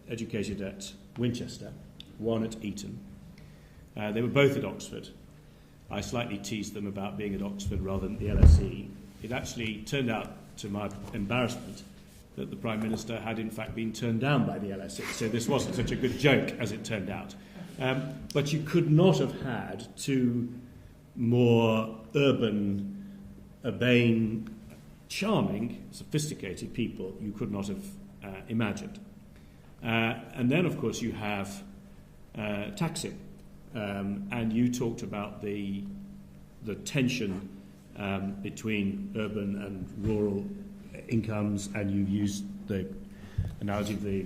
educated at Winchester, one at Eton. They were both at Oxford. I slightly teased them about being at Oxford rather than the LSE. It actually turned out, to my embarrassment, that the Prime Minister had in fact been turned down by the LSE, so this wasn't such a good joke as it turned out. But you could not have had two more urban, urbane, charming, sophisticated people you could not have imagined. And then, of course, you have Thaksin, and you talked about the tension between urban and rural incomes, and you used the analogy of the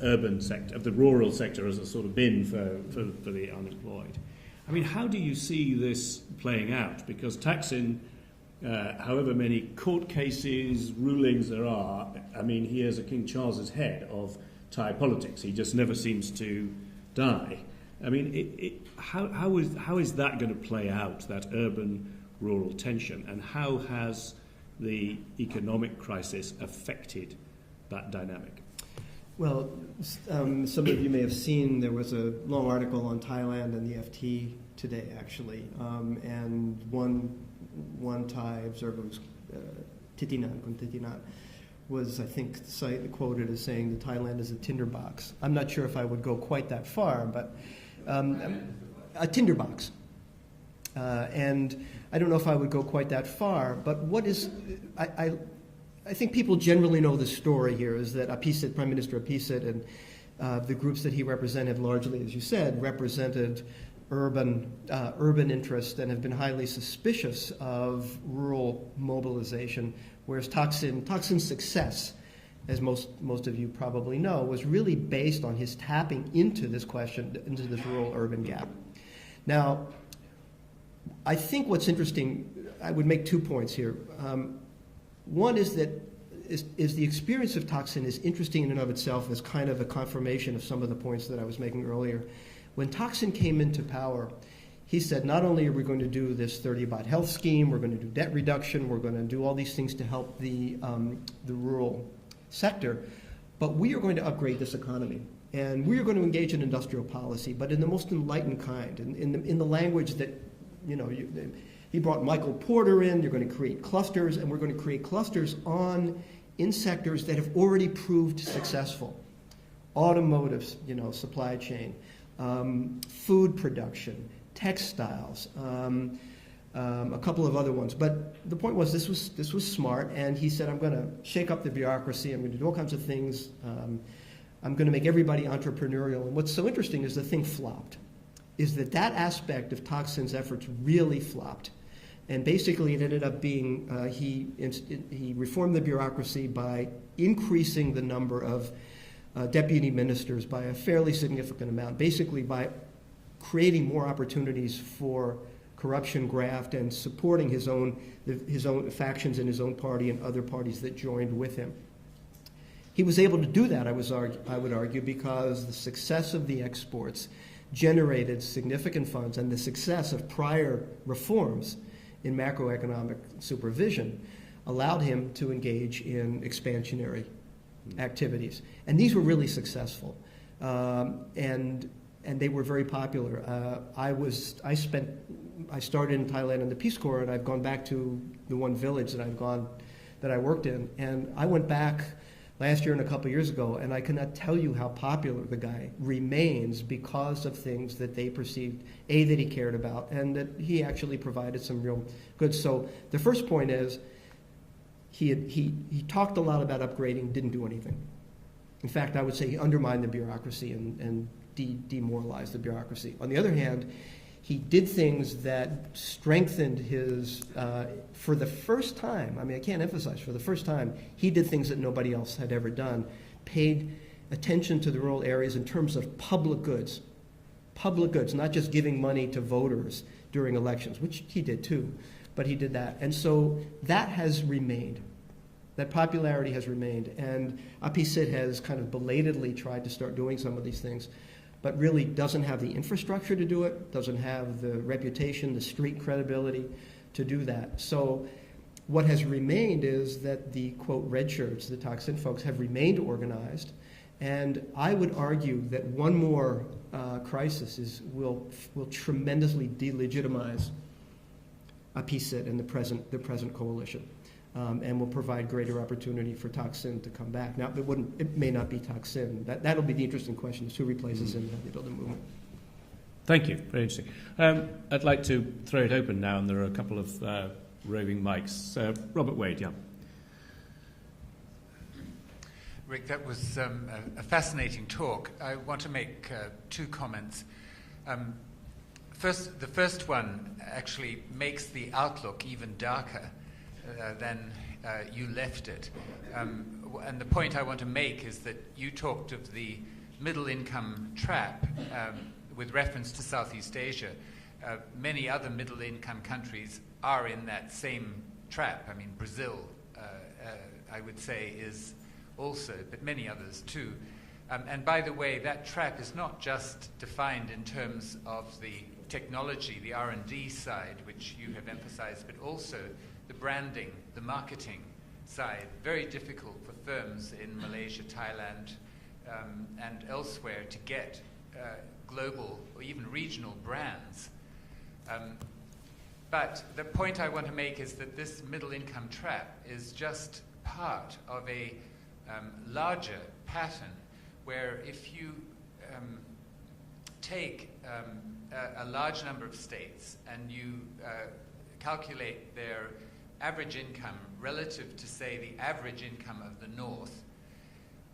urban sector, of the rural sector as a sort of bin for the unemployed. I mean, how do you see this playing out? Because Thaksin, however many court cases, rulings there are, I mean, he is a King Charles's head of Thai politics. He just never seems to die. I mean, how is that going to play out, that urban-rural tension, and how has the economic crisis affected that dynamic? Well, some of you may have seen there was a long article on Thailand and the FT today, actually, and one Thai observer was Thitinan, was, I think, quoted as saying that Thailand is a tinderbox. I'm not sure if I would go quite that far, but a tinderbox. And I don't know if I would go quite that far, but what is, I think people generally know the story here is that Apisit, Prime Minister Apisit, and the groups that he represented largely, as you said, represented urban interest and have been highly suspicious of rural mobilization, whereas Thaksin's success, as most of you probably know, was really based on his tapping into this question, into this rural-urban gap. Now, I think what's interesting, I would make 2 points here. One is that is the experience of Thaksin is interesting in and of itself as kind of a confirmation of some of the points that I was making earlier. When Thaksin came into power, he said, not only are we going to do this 30-baht health scheme, we're going to do debt reduction, we're going to do all these things to help the rural sector, but we are going to upgrade this economy. And we are going to engage in industrial policy, but in the most enlightened kind, in the language that, he brought Michael Porter in, you're going to create clusters, and we're going to create clusters in sectors that have already proved successful. Automotive, supply chain, food production, textiles, a couple of other ones. But the point was this was smart, and he said, I'm going to shake up the bureaucracy, I'm going to do all kinds of things, I'm going to make everybody entrepreneurial. And what's so interesting is the thing flopped, is that aspect of Thaksin's efforts really flopped. And basically it ended up being, he reformed the bureaucracy by increasing the number of deputy ministers by a fairly significant amount, basically by creating more opportunities for corruption, graft, and supporting his own factions in his own party and other parties that joined with him. He was able to do that, I would argue, because the success of the exports generated significant funds, and the success of prior reforms in macroeconomic supervision allowed him to engage in expansionary activities. And these were really successful. And they were very popular. I started in Thailand in the Peace Corps, and I've gone back to the one village that I worked in. And I went back last year and a couple of years ago, and I cannot tell you how popular the guy remains because of things that they perceived, that he cared about, and that he actually provided some real goods. So the first point is he talked a lot about upgrading, didn't do anything. In fact, I would say he undermined the bureaucracy and demoralized the bureaucracy. On the other hand, he did things that strengthened his, for the first time, I can't emphasize, for the first time, he did things that nobody else had ever done, paid attention to the rural areas in terms of public goods, not just giving money to voters during elections, which he did too, but he did that. And so that has remained. That popularity has remained, and Apisit has kind of belatedly tried to start doing some of these things. but really doesn't have the infrastructure to do it, doesn't have the reputation, the street credibility to do that. So what has remained is that the, quote, red shirts, the Thaksin folks, have remained organized. And I would argue that one more crisis will tremendously delegitimize PCIT and the present coalition, and will provide greater opportunity for Thaksin to come back. Now, it may not be Thaksin. That'll be the interesting question: is who replaces him in the building movement. Thank you. Very interesting. I'd like to throw it open now, and there are a couple of roving mics. Robert Wade, yeah. Rick, that was a fascinating talk. I want to make two comments. The first one actually makes the outlook even darker than you left it. And the point I want to make is that you talked of the middle income trap with reference to Southeast Asia. Many other middle income countries are in that same trap. I mean, Brazil, I would say, is also, but many others too. And by the way, that trap is not just defined in terms of the technology, the R&D side, which you have emphasized, but also the branding, the marketing side. Very difficult for firms in Malaysia, Thailand, and elsewhere to get global or even regional brands. But the point I want to make is that this middle income trap is just part of a larger pattern where if you take a large number of states and you calculate their average income relative to, say, the average income of the North,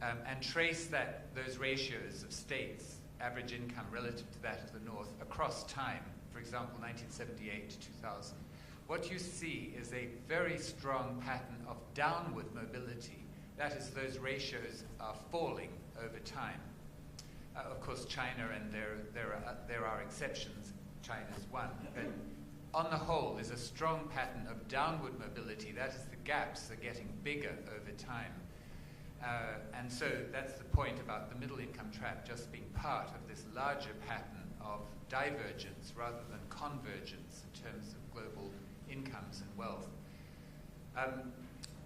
and trace those ratios of states, average income relative to that of the North, across time, for example, 1978 to 2000, what you see is a very strong pattern of downward mobility. That is, those ratios are falling over time. Of course, China, and there are exceptions. China's one. But on the whole, there's a strong pattern of downward mobility. That is, the gaps are getting bigger over time. And so that's the point about the middle income trap just being part of this larger pattern of divergence rather than convergence in terms of global incomes and wealth.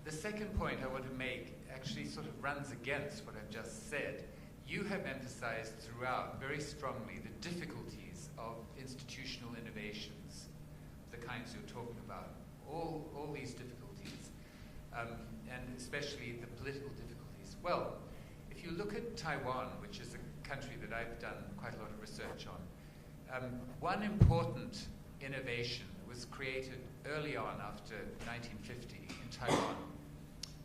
The second point I want to make actually sort of runs against what I've just said. You have emphasized throughout very strongly the difficulties of institutional innovations, the kinds you're talking about, all these difficulties, and especially the political difficulties. Well, if you look at Taiwan, which is a country that I've done quite a lot of research on, one important innovation that was created early on after 1950 in Taiwan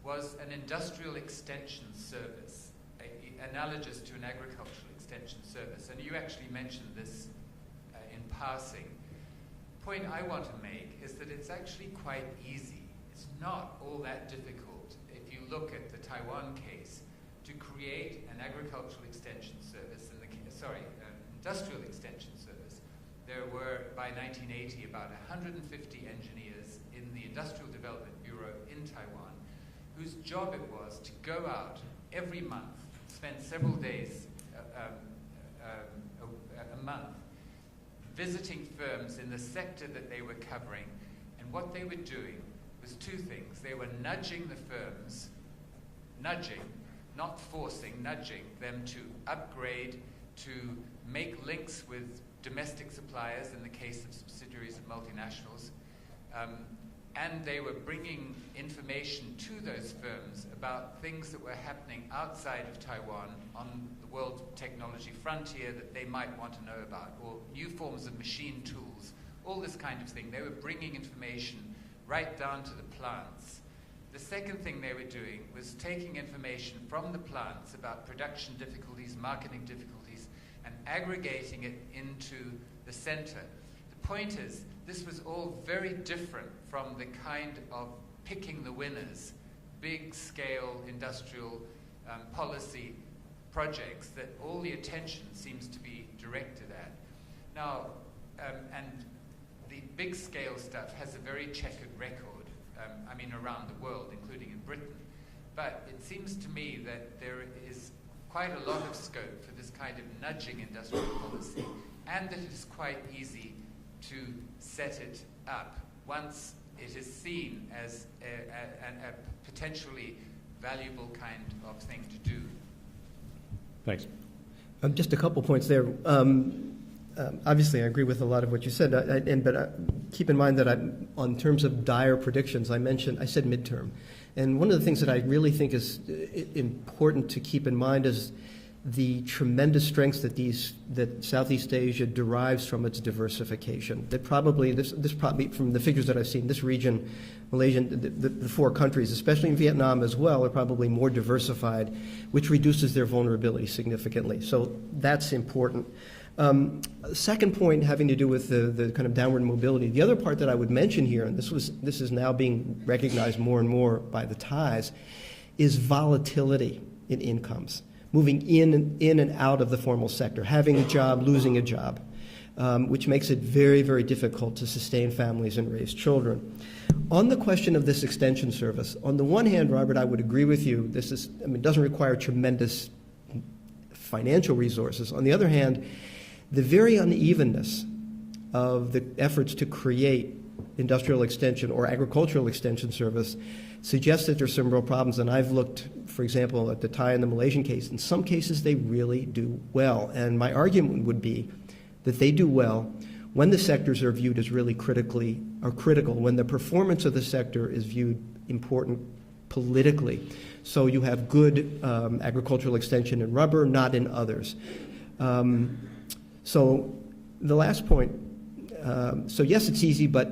was an industrial extension service, analogous to an agricultural extension service. And you actually mentioned this in passing. The point I want to make is that it's actually quite easy. It's not all that difficult, if you look at the Taiwan case, to create an agricultural extension service, industrial extension service. There were, by 1980, about 150 engineers in the Industrial Development Bureau in Taiwan, whose job it was to go out every month, spend several days a month, visiting firms in the sector that they were covering. And what they were doing was two things. They were nudging the firms, not forcing, nudging them to upgrade, to make links with domestic suppliers in the case of subsidiaries of multinationals. And they were bringing information to those firms about things that were happening outside of Taiwan on the world technology frontier that they might want to know about, or new forms of machine tools, all this kind of thing. They were bringing information right down to the plants. The second thing they were doing was taking information from the plants about production difficulties, marketing difficulties, and aggregating it into the center. The point is, this was all very different from the kind of picking the winners, big-scale industrial policy projects that all the attention seems to be directed at. Now, and the big-scale stuff has a very checkered record, around the world, including in Britain. But it seems to me that there is quite a lot of scope for this kind of nudging industrial policy, and that it is quite easy to set it up once it is seen as a potentially valuable kind of thing to do. Thanks. Just a couple points there. Obviously, I agree with a lot of what you said, but keep in mind that on terms of dire predictions, I said midterm. And one of the things that I really think is important to keep in mind is the tremendous strengths that Southeast Asia derives from its diversification. That probably, this probably, from the figures that I've seen, this region, Malaysia, the four countries, especially in Vietnam as well, are probably more diversified, which reduces their vulnerability significantly. So that's important. Second point having to do with the kind of downward mobility. The other part that I would mention here, and this is now being recognized more and more by the Thais, is volatility in incomes, moving in and out of the formal sector, having a job, losing a job, which makes it very, very difficult to sustain families and raise children. On the question of this extension service, on the one hand, Robert, I would agree with you. It doesn't require tremendous financial resources. On the other hand, the very unevenness of the efforts to create industrial extension or agricultural extension service suggests that there's some real problems. And I've looked, for example, at the Thai and the Malaysian case. In some cases, they really do well. And my argument would be that they do well when the sectors are viewed as really critical, when the performance of the sector is viewed important politically. So you have good agricultural extension in rubber, not in others. So the last point, so yes, it's easy, but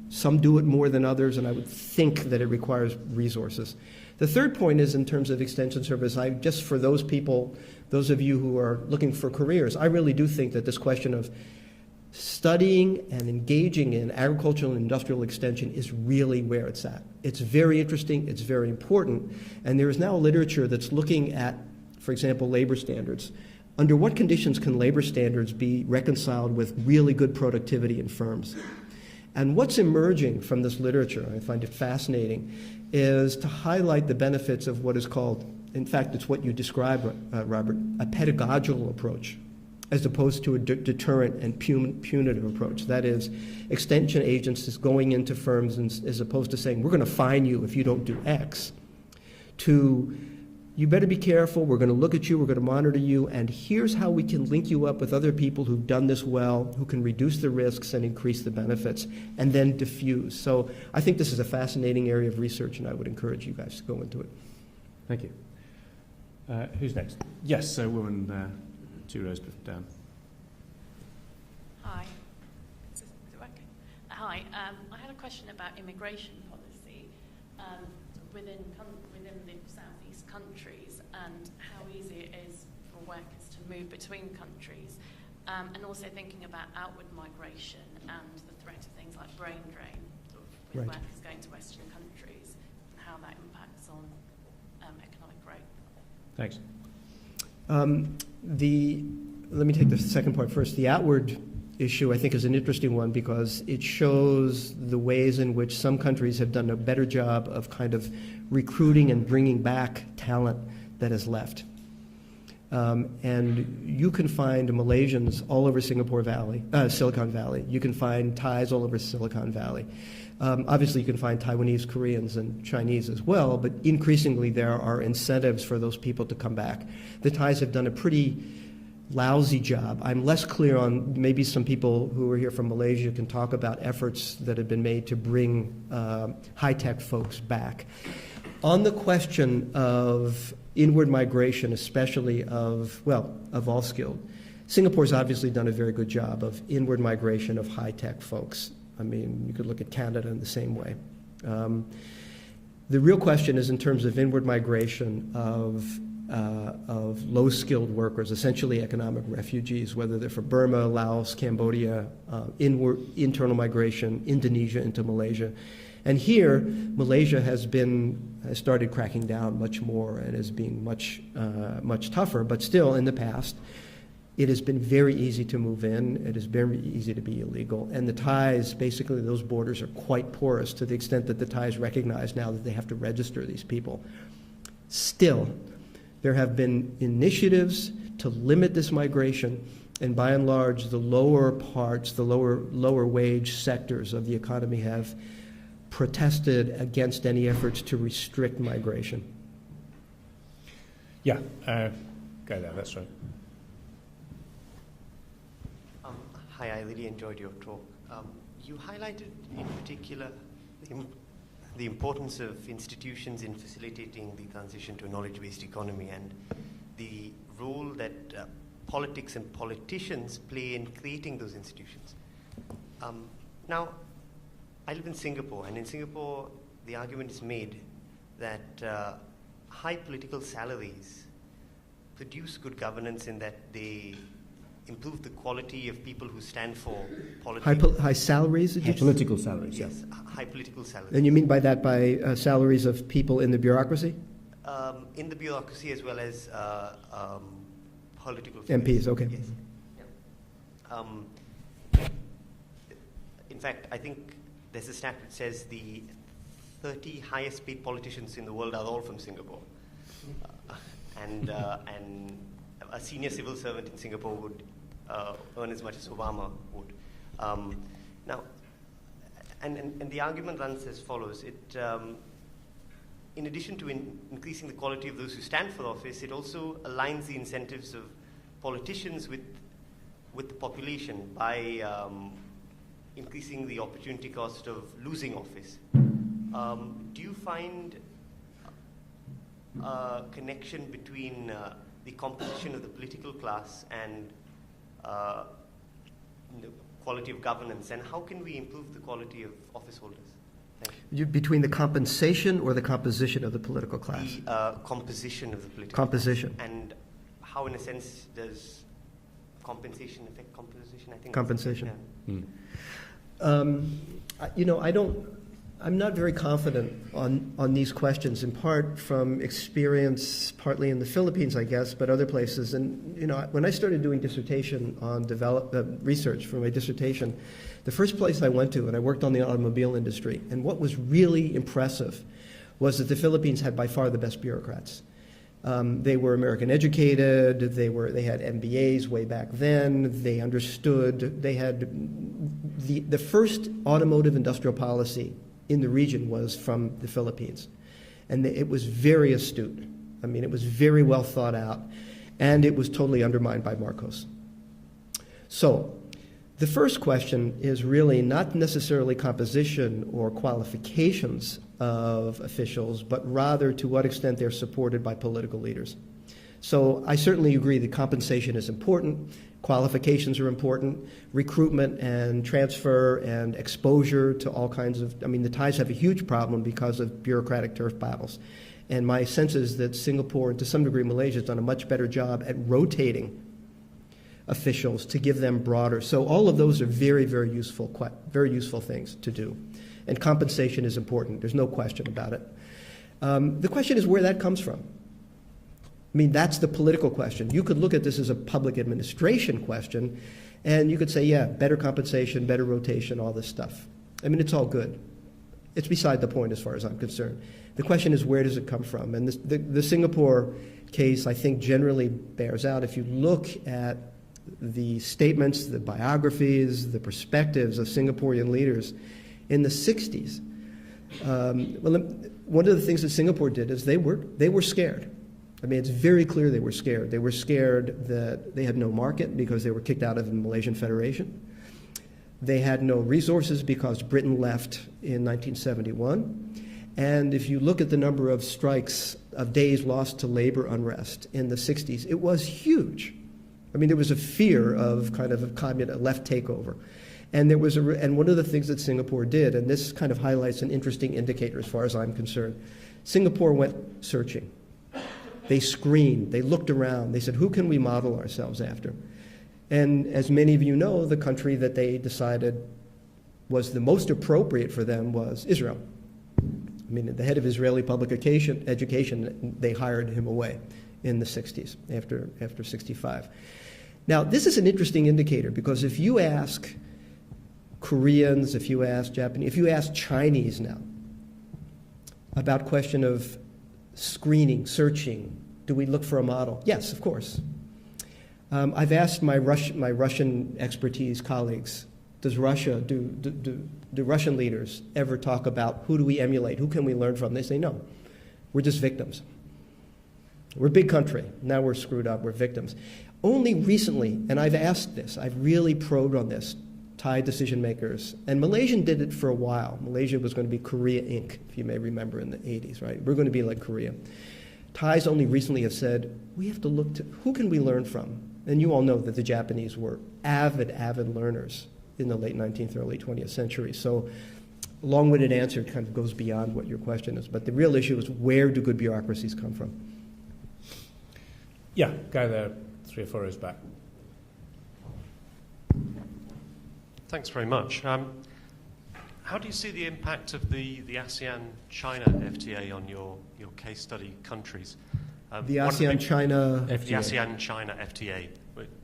some do it more than others, and I would think that it requires resources. The third point is in terms of extension service, just for those people, those of you who are looking for careers, I really do think that this question of studying and engaging in agricultural and industrial extension is really where it's at. It's very interesting, it's very important, and there is now literature that's looking at, for example, labor standards. Under what conditions can labor standards be reconciled with really good productivity in firms? And what's emerging from this literature, I find it fascinating, is to highlight the benefits of what is called, in fact, it's what you described, Robert, a pedagogical approach, as opposed to a deterrent and punitive approach. That is, extension agents is going into firms and, as opposed to saying, we're going to fine you if you don't do X, to you better be careful, we're going to look at you, we're going to monitor you, and here's how we can link you up with other people who've done this well, who can reduce the risks and increase the benefits, and then diffuse. So I think this is a fascinating area of research, and I would encourage you guys to go into it. Thank you. Who's next? Yes, so woman 2 rows down. Hi. Is it working? Hi. I had a question about immigration policy within the Southeast countries and how easy it is for workers to move between countries, and also thinking about outward migration and the threat of things like brain drain, sort of with Right. workers going to Western countries, and how that impacts on economic growth. Thanks. Let me take the second point first. The outward issue, I think, is an interesting one because it shows the ways in which some countries have done a better job of kind of recruiting and bringing back talent that has left. And you can find Malaysians all over Silicon Valley. You can find Thais all over Silicon Valley. Obviously, you can find Taiwanese, Koreans, and Chinese as well, but increasingly there are incentives for those people to come back. The Thais have done a pretty lousy job. I'm less clear on, maybe some people who are here from Malaysia can talk about efforts that have been made to bring high-tech folks back. On the question of inward migration, especially of all skilled, Singapore's obviously done a very good job of inward migration of high-tech folks. I mean, you could look at Canada in the same way. The real question is in terms of inward migration of low-skilled workers, essentially economic refugees, whether they're from Burma, Laos, Cambodia, internal migration, Indonesia into Malaysia. And here, Malaysia has started cracking down much more and is being much tougher, but still in the past, it has been very easy to move in. It is very easy to be illegal. And the Thais, basically, those borders are quite porous to the extent that the Thais recognize now that they have to register these people. Still, There have been initiatives to limit this migration, and by and large, the lower parts, the lower wage sectors of the economy have protested against any efforts to restrict migration. Yeah, go there, that's right. Hi, I really enjoyed your talk. You highlighted in particular the importance of institutions in facilitating the transition to a knowledge-based economy and the role that politics and politicians play in creating those institutions. Now, I live in Singapore, and in Singapore, the argument is made that high political salaries produce good governance in that they improve the quality of people who stand for politics. High salaries? High political salaries, yes. High political salaries. And you mean by that salaries of people in the bureaucracy? In the bureaucracy as well as political MPs, okay. Yes. In fact, I think there's a stat that says the 30 highest paid politicians in the world are all from Singapore. And a senior civil servant in Singapore would earn as much as Obama would. Now, and the argument runs as follows. In addition to increasing the quality of those who stand for office, it also aligns the incentives of politicians with the population by increasing the opportunity cost of losing office. Do you find a connection between the composition of the political class and the quality of governance, and how can we improve the quality of office holders? Thank you. Between the compensation or the composition of the political class? The composition of the political composition. class. And how, in a sense, does compensation affect composition? I think compensation. Yeah. I'm not very confident on these questions, in part from experience, partly in the Philippines, I guess, but other places. And, when I started doing dissertation on research for my dissertation, the first place I went to, and I worked on the automobile industry, and what was really impressive was that the Philippines had by far the best bureaucrats. They were American educated, they had MBAs way back then, they understood, they had the first automotive industrial policy in the region was from the Philippines. And it was very astute. I mean, it was very well thought out, and it was totally undermined by Marcos. So, the first question is really not necessarily composition or qualifications of officials, but rather to what extent they're supported by political leaders. So I certainly agree that compensation is important, qualifications are important, recruitment and transfer and exposure to all kinds of, the Thais have a huge problem because of bureaucratic turf battles. And my sense is that Singapore, and to some degree Malaysia, has done a much better job at rotating officials to give them broader. So all of those are very, very useful things to do. And compensation is important. There's no question about it. The question is where that comes from. That's the political question. You could look at this as a public administration question, and you could say, yeah, better compensation, better rotation, all this stuff. It's all good. It's beside the point as far as I'm concerned. The question is, where does it come from? And the Singapore case, I think, generally bears out. If you look at the statements, the biographies, the perspectives of Singaporean leaders in the 60s, one of the things that Singapore did is they were scared. It's very clear they were scared. They were scared that they had no market because they were kicked out of the Malaysian Federation. They had no resources because Britain left in 1971. And if you look at the number of strikes, of days lost to labor unrest in the 60s, it was huge. There was a fear of kind of a left takeover. And and one of the things that Singapore did, and this kind of highlights an interesting indicator as far as I'm concerned, Singapore went searching. They screened, they looked around, they said, who can we model ourselves after? And as many of you know, the country that they decided was the most appropriate for them was Israel. The head of Israeli public education, they hired him away in the 60s, after 65. Now, this is an interesting indicator because if you ask Koreans, if you ask Japanese, if you ask Chinese now about question of screening, searching, Do we look for a model? Yes, of course. I've asked my Russian expertise colleagues, do Russian leaders ever talk about who do we emulate, who can we learn from? They say no, we're just victims. We're a big country, now we're screwed up, we're victims. Only recently, and I've asked this, I've really probed on this, Thai decision makers, and Malaysian did it for a while. Malaysia was going to be Korea Inc., if you may remember in the 80s, right? We're going to be like Korea. Thais only recently have said, we have to look to, who can we learn from? And you all know that the Japanese were avid learners in the late 19th, early 20th century. So long-winded answer kind of goes beyond what your question is. But the real issue is, where do good bureaucracies come from? Yeah, guy there, 3 or 4 rows back. Thanks very much. How do you see the impact of the ASEAN-China FTA on your case study countries? The ASEAN-China FTA. The ASEAN-China FTA.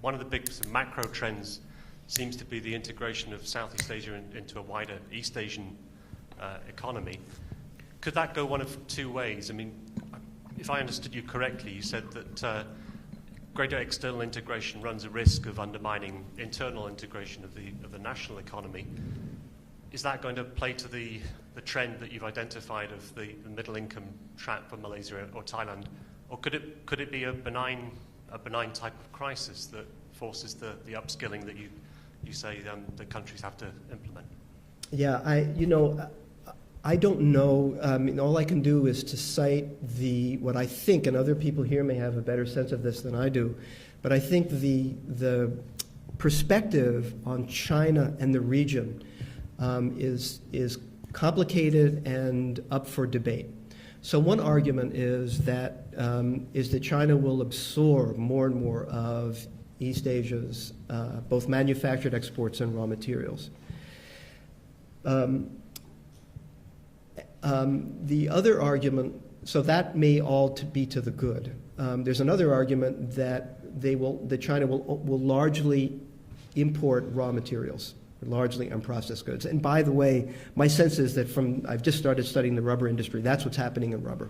One of the big macro trends seems to be the integration of Southeast Asia into a wider East Asian economy. Could that go one of 2 ways? I mean, if I understood you correctly, you said that greater external integration runs a risk of undermining internal integration of the national economy. Is that going to play to the trend that you've identified of the middle income trap for Malaysia or Thailand, or could it be a benign type of crisis that forces the upskilling that you say the countries have to implement? Yeah, I don't know. All I can do is to cite what I think, and other people here may have a better sense of this than I do, but I think the perspective on China and the region is complicated and up for debate. So one argument is that China will absorb more and more of East Asia's both manufactured exports and raw materials. The other argument, so that may all be to the good. There's another argument that China will largely import raw materials, largely unprocessed goods. And by the way, my sense is that I've just started studying the rubber industry. That's what's happening in rubber.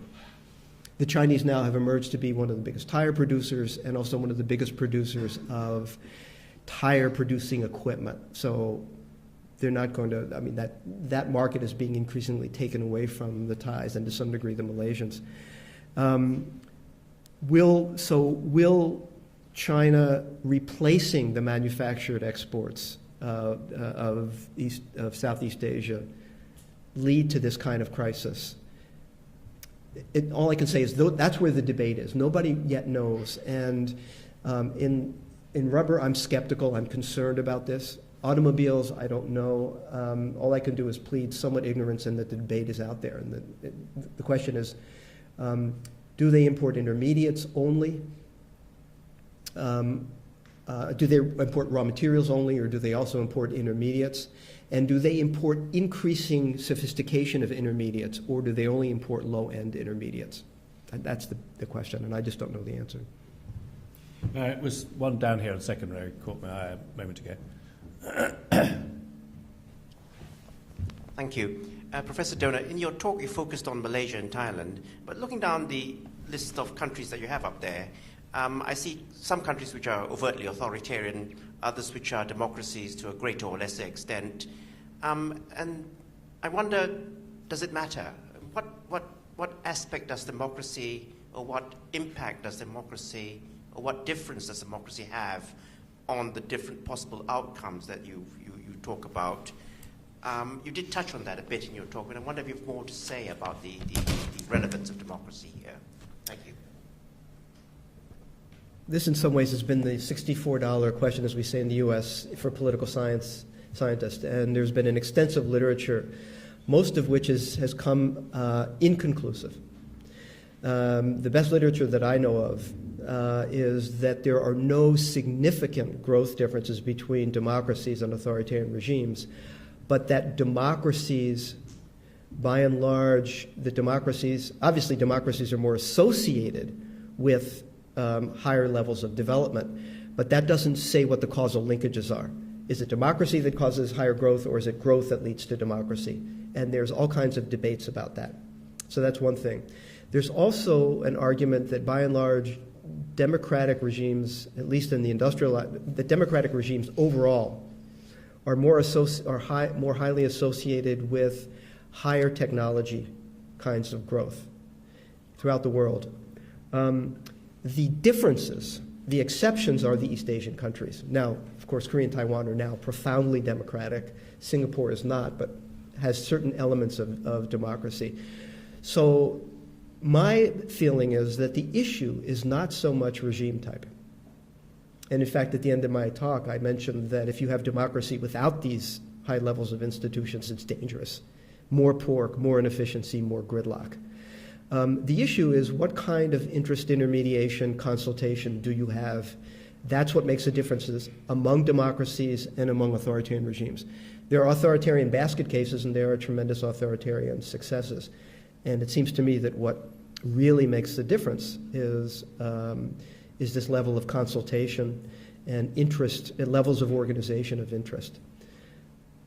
The Chinese now have emerged to be one of the biggest tire producers and also one of the biggest producers of tire producing equipment. So they're not going to, that market is being increasingly taken away from the Thais and to some degree the Malaysians. Will China replacing the manufactured exports of Southeast Asia lead to this kind of crisis? All I can say is that's where the debate is. Nobody yet knows. And in rubber, I'm skeptical. I'm concerned about this. Automobiles, I don't know. All I can do is plead somewhat ignorance and that the debate is out there. And the question is, do they import intermediates only? Do they import raw materials only, or do they also import intermediates? And do they import increasing sophistication of intermediates, or do they only import low-end intermediates? That's the question, and I just don't know the answer. It was one down here on the second row, caught my eye a moment ago. Thank you. Professor Donor, in your talk you focused on Malaysia and Thailand, but looking down the list of countries that you have up there, I see some countries which are overtly authoritarian, others which are democracies to a greater or lesser extent. And I wonder, does it matter? What aspect does democracy, or what impact does democracy, or what difference does democracy have on the different possible outcomes that you talk about? You did touch on that a bit in your talk, and I wonder if you have more to say about the relevance of democracy here. Thank you. This, in some ways, has been the $64 question, as we say in the U.S., for political scientists. And there's been an extensive literature, most of which has come inconclusive. The best literature that I know of is that there are no significant growth differences between democracies and authoritarian regimes, but that democracies, by and large, obviously democracies are more associated with higher levels of development, but that doesn't say what the causal linkages are. Is it democracy that causes higher growth, or is it growth that leads to democracy? And there's all kinds of debates about that. So that's one thing. There's also an argument that, by and large, democratic regimes, at least in the industrial, the democratic regimes overall, are more highly associated with higher technology kinds of growth throughout the world. The differences, the exceptions, are the East Asian countries. Now, of course, Korea and Taiwan are now profoundly democratic. Singapore is not, but has certain elements of democracy. So my feeling is that the issue is not so much regime type. And in fact, at the end of my talk, I mentioned that if you have democracy without these high levels of institutions, it's dangerous. More pork, more inefficiency, more gridlock. The issue is, what kind of interest intermediation consultation do you have? That's what makes the differences among democracies and among authoritarian regimes. There are authoritarian basket cases and there are tremendous authoritarian successes. And it seems to me that what really makes the difference is this level of consultation and interest, and levels of organization of interest.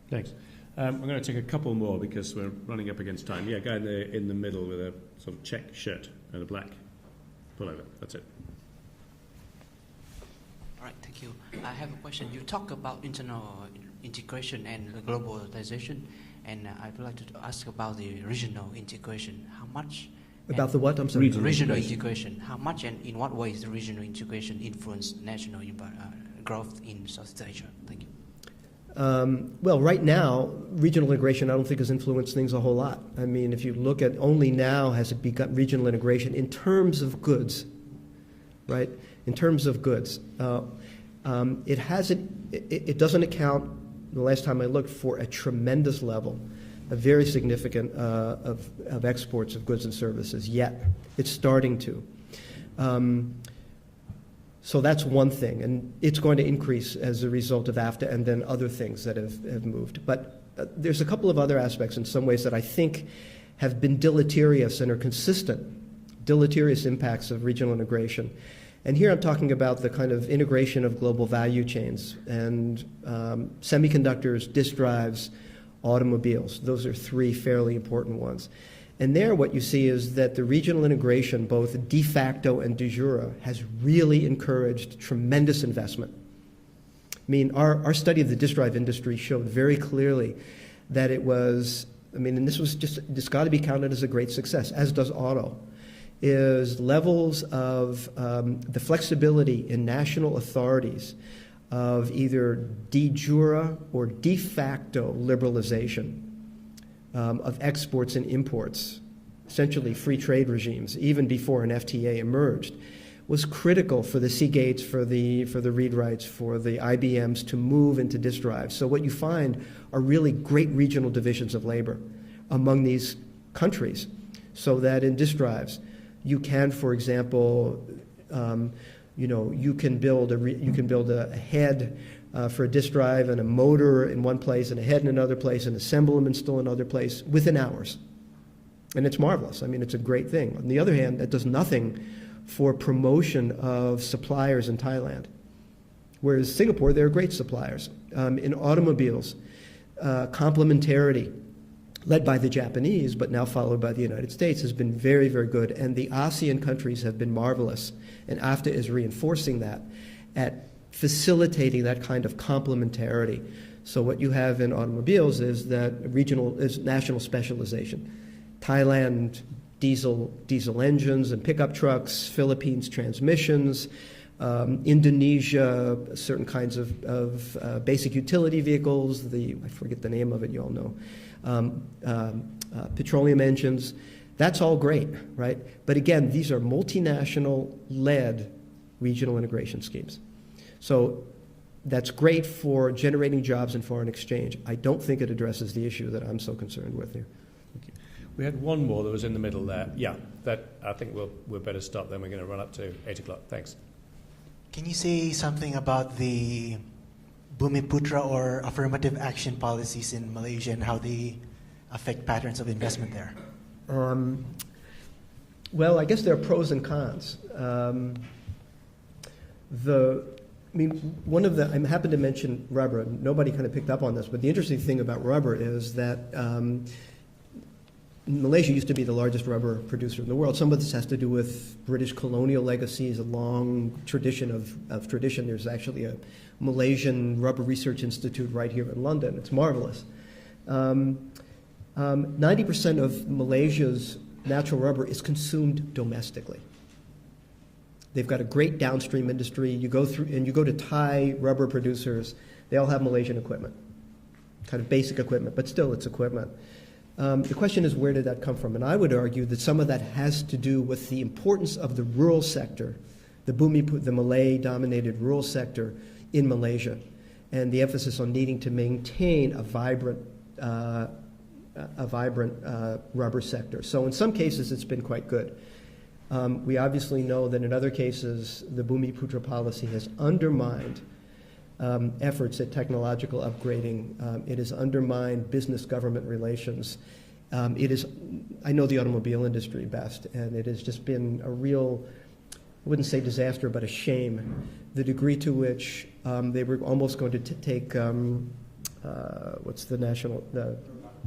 Thanks. I'm going to take a couple more because we're running up against time. Yeah, guy in the middle with a sort of check shirt and a black pullover. That's it. All right, thank you. I have a question. You talk about internal integration and globalization, and I would like to ask about the regional integration. How much? About the what? I'm sorry. Regional integration. How much and in what ways the regional integration influence national growth in Southeast Asia? Thank you. Well, right now, regional integration I don't think has influenced things a whole lot. I mean, if you look at, only now has it become regional integration in terms of goods, right? In terms of goods. It hasn't, it doesn't account, the last time I looked, for a tremendous level, a very significant of exports of goods and services yet. It's starting to. So that's one thing, and it's going to increase as a result of AFTA and then other things that have moved. But there's a couple of other aspects in some ways that I think have been deleterious and are consistent, deleterious impacts of regional integration. And here I'm talking about the kind of integration of global value chains and semiconductors, disk drives, automobiles. Those are three fairly important ones. And there what you see is that the regional integration, both de facto and de jure, has really encouraged tremendous investment. I mean, our study of the disk drive industry showed very clearly that it was, I mean, and this got to be counted as a great success, as does auto, is levels of the flexibility in national authorities of either de jure or de facto liberalization of exports and imports, essentially free trade regimes, even before an FTA emerged, was critical for the Seagates, for the Read-Writes, for the IBMs to move into disk drives. So what you find are really great regional divisions of labor among these countries, so that in disk drives you can, for example, you can build a head for a disk drive and a motor in one place and a head in another place and assemble them and still another place within hours. And it's marvelous. I mean, it's a great thing. On the other hand, that does nothing for promotion of suppliers in Thailand. Whereas Singapore, they're great suppliers. In automobiles, complementarity, led by the Japanese, but now followed by the United States, has been very, very good. And the ASEAN countries have been marvelous. And AFTA is reinforcing that at facilitating that kind of complementarity. So what you have in automobiles is national specialization. Thailand, diesel engines and pickup trucks, Philippines, transmissions, Indonesia, certain kinds of basic utility vehicles, I forget the name of it, you all know, petroleum engines. That's all great, right? But again, these are multinational-led regional integration schemes. So that's great for generating jobs and foreign exchange. I don't think it addresses the issue that I'm so concerned with here. Thank you. We had one more that was in the middle there. Yeah, that I think we'll better stop then. We're going to run up to 8 o'clock. Thanks. Can you say something about the Bumiputra or affirmative action policies in Malaysia and how they affect patterns of investment there? Well, I guess there are pros and cons. I happen to mention rubber. Nobody kind of picked up on this, but the interesting thing about rubber is that Malaysia used to be the largest rubber producer in the world. Some of this has to do with British colonial legacies, a long tradition of tradition. There's actually a Malaysian Rubber Research Institute right here in London. It's marvelous. 90% of Malaysia's natural rubber is consumed domestically. They've got a great downstream industry. You go to Thai rubber producers, they all have Malaysian equipment, kind of basic equipment, but still it's equipment. The question is, where did that come from? And I would argue that some of that has to do with the importance of the rural sector, the Malay-dominated rural sector in Malaysia, and the emphasis on needing to maintain a vibrant rubber sector. So in some cases, it's been quite good. We obviously know that in other cases, the Bumiputra policy has undermined efforts at technological upgrading. It has undermined business-government relations. I know the automobile industry best, and it has just been a real, I wouldn't say disaster, but a shame, the degree to which they were almost going to take,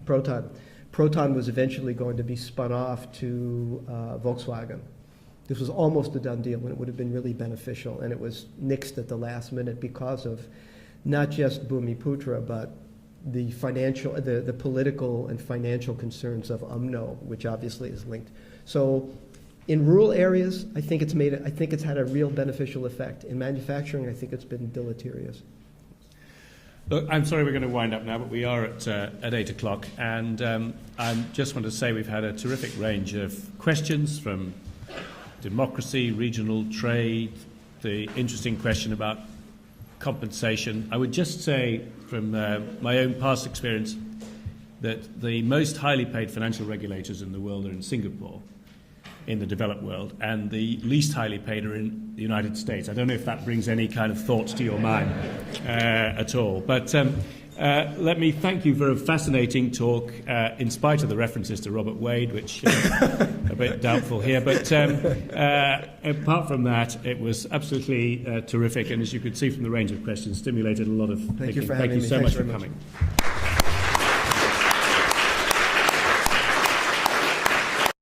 Proton. Proton was eventually going to be spun off to Volkswagen. This was almost a done deal, and it would have been really beneficial, and it was nixed at the last minute because of not just Bumiputra, but the political and financial concerns of UMNO, which obviously is linked. So, in rural areas, I think it's had a real beneficial effect. In manufacturing, I think it's been deleterious. Look, I'm sorry we're going to wind up now, but we are at 8 o'clock, and I just want to say we've had a terrific range of questions from democracy, regional trade, the interesting question about compensation. I would just say from my own past experience that the most highly paid financial regulators in the world are in Singapore, in the developed world, and the least highly paid are in the United States. I don't know if that brings any kind of thoughts to your mind at all. But let me thank you for a fascinating talk, in spite of the references to Robert Wade, which a bit doubtful here. But apart from that, it was absolutely terrific, and as you could see from the range of questions, stimulated a lot of thinking. Thank you for having me. Thank you so much Thanks for very coming.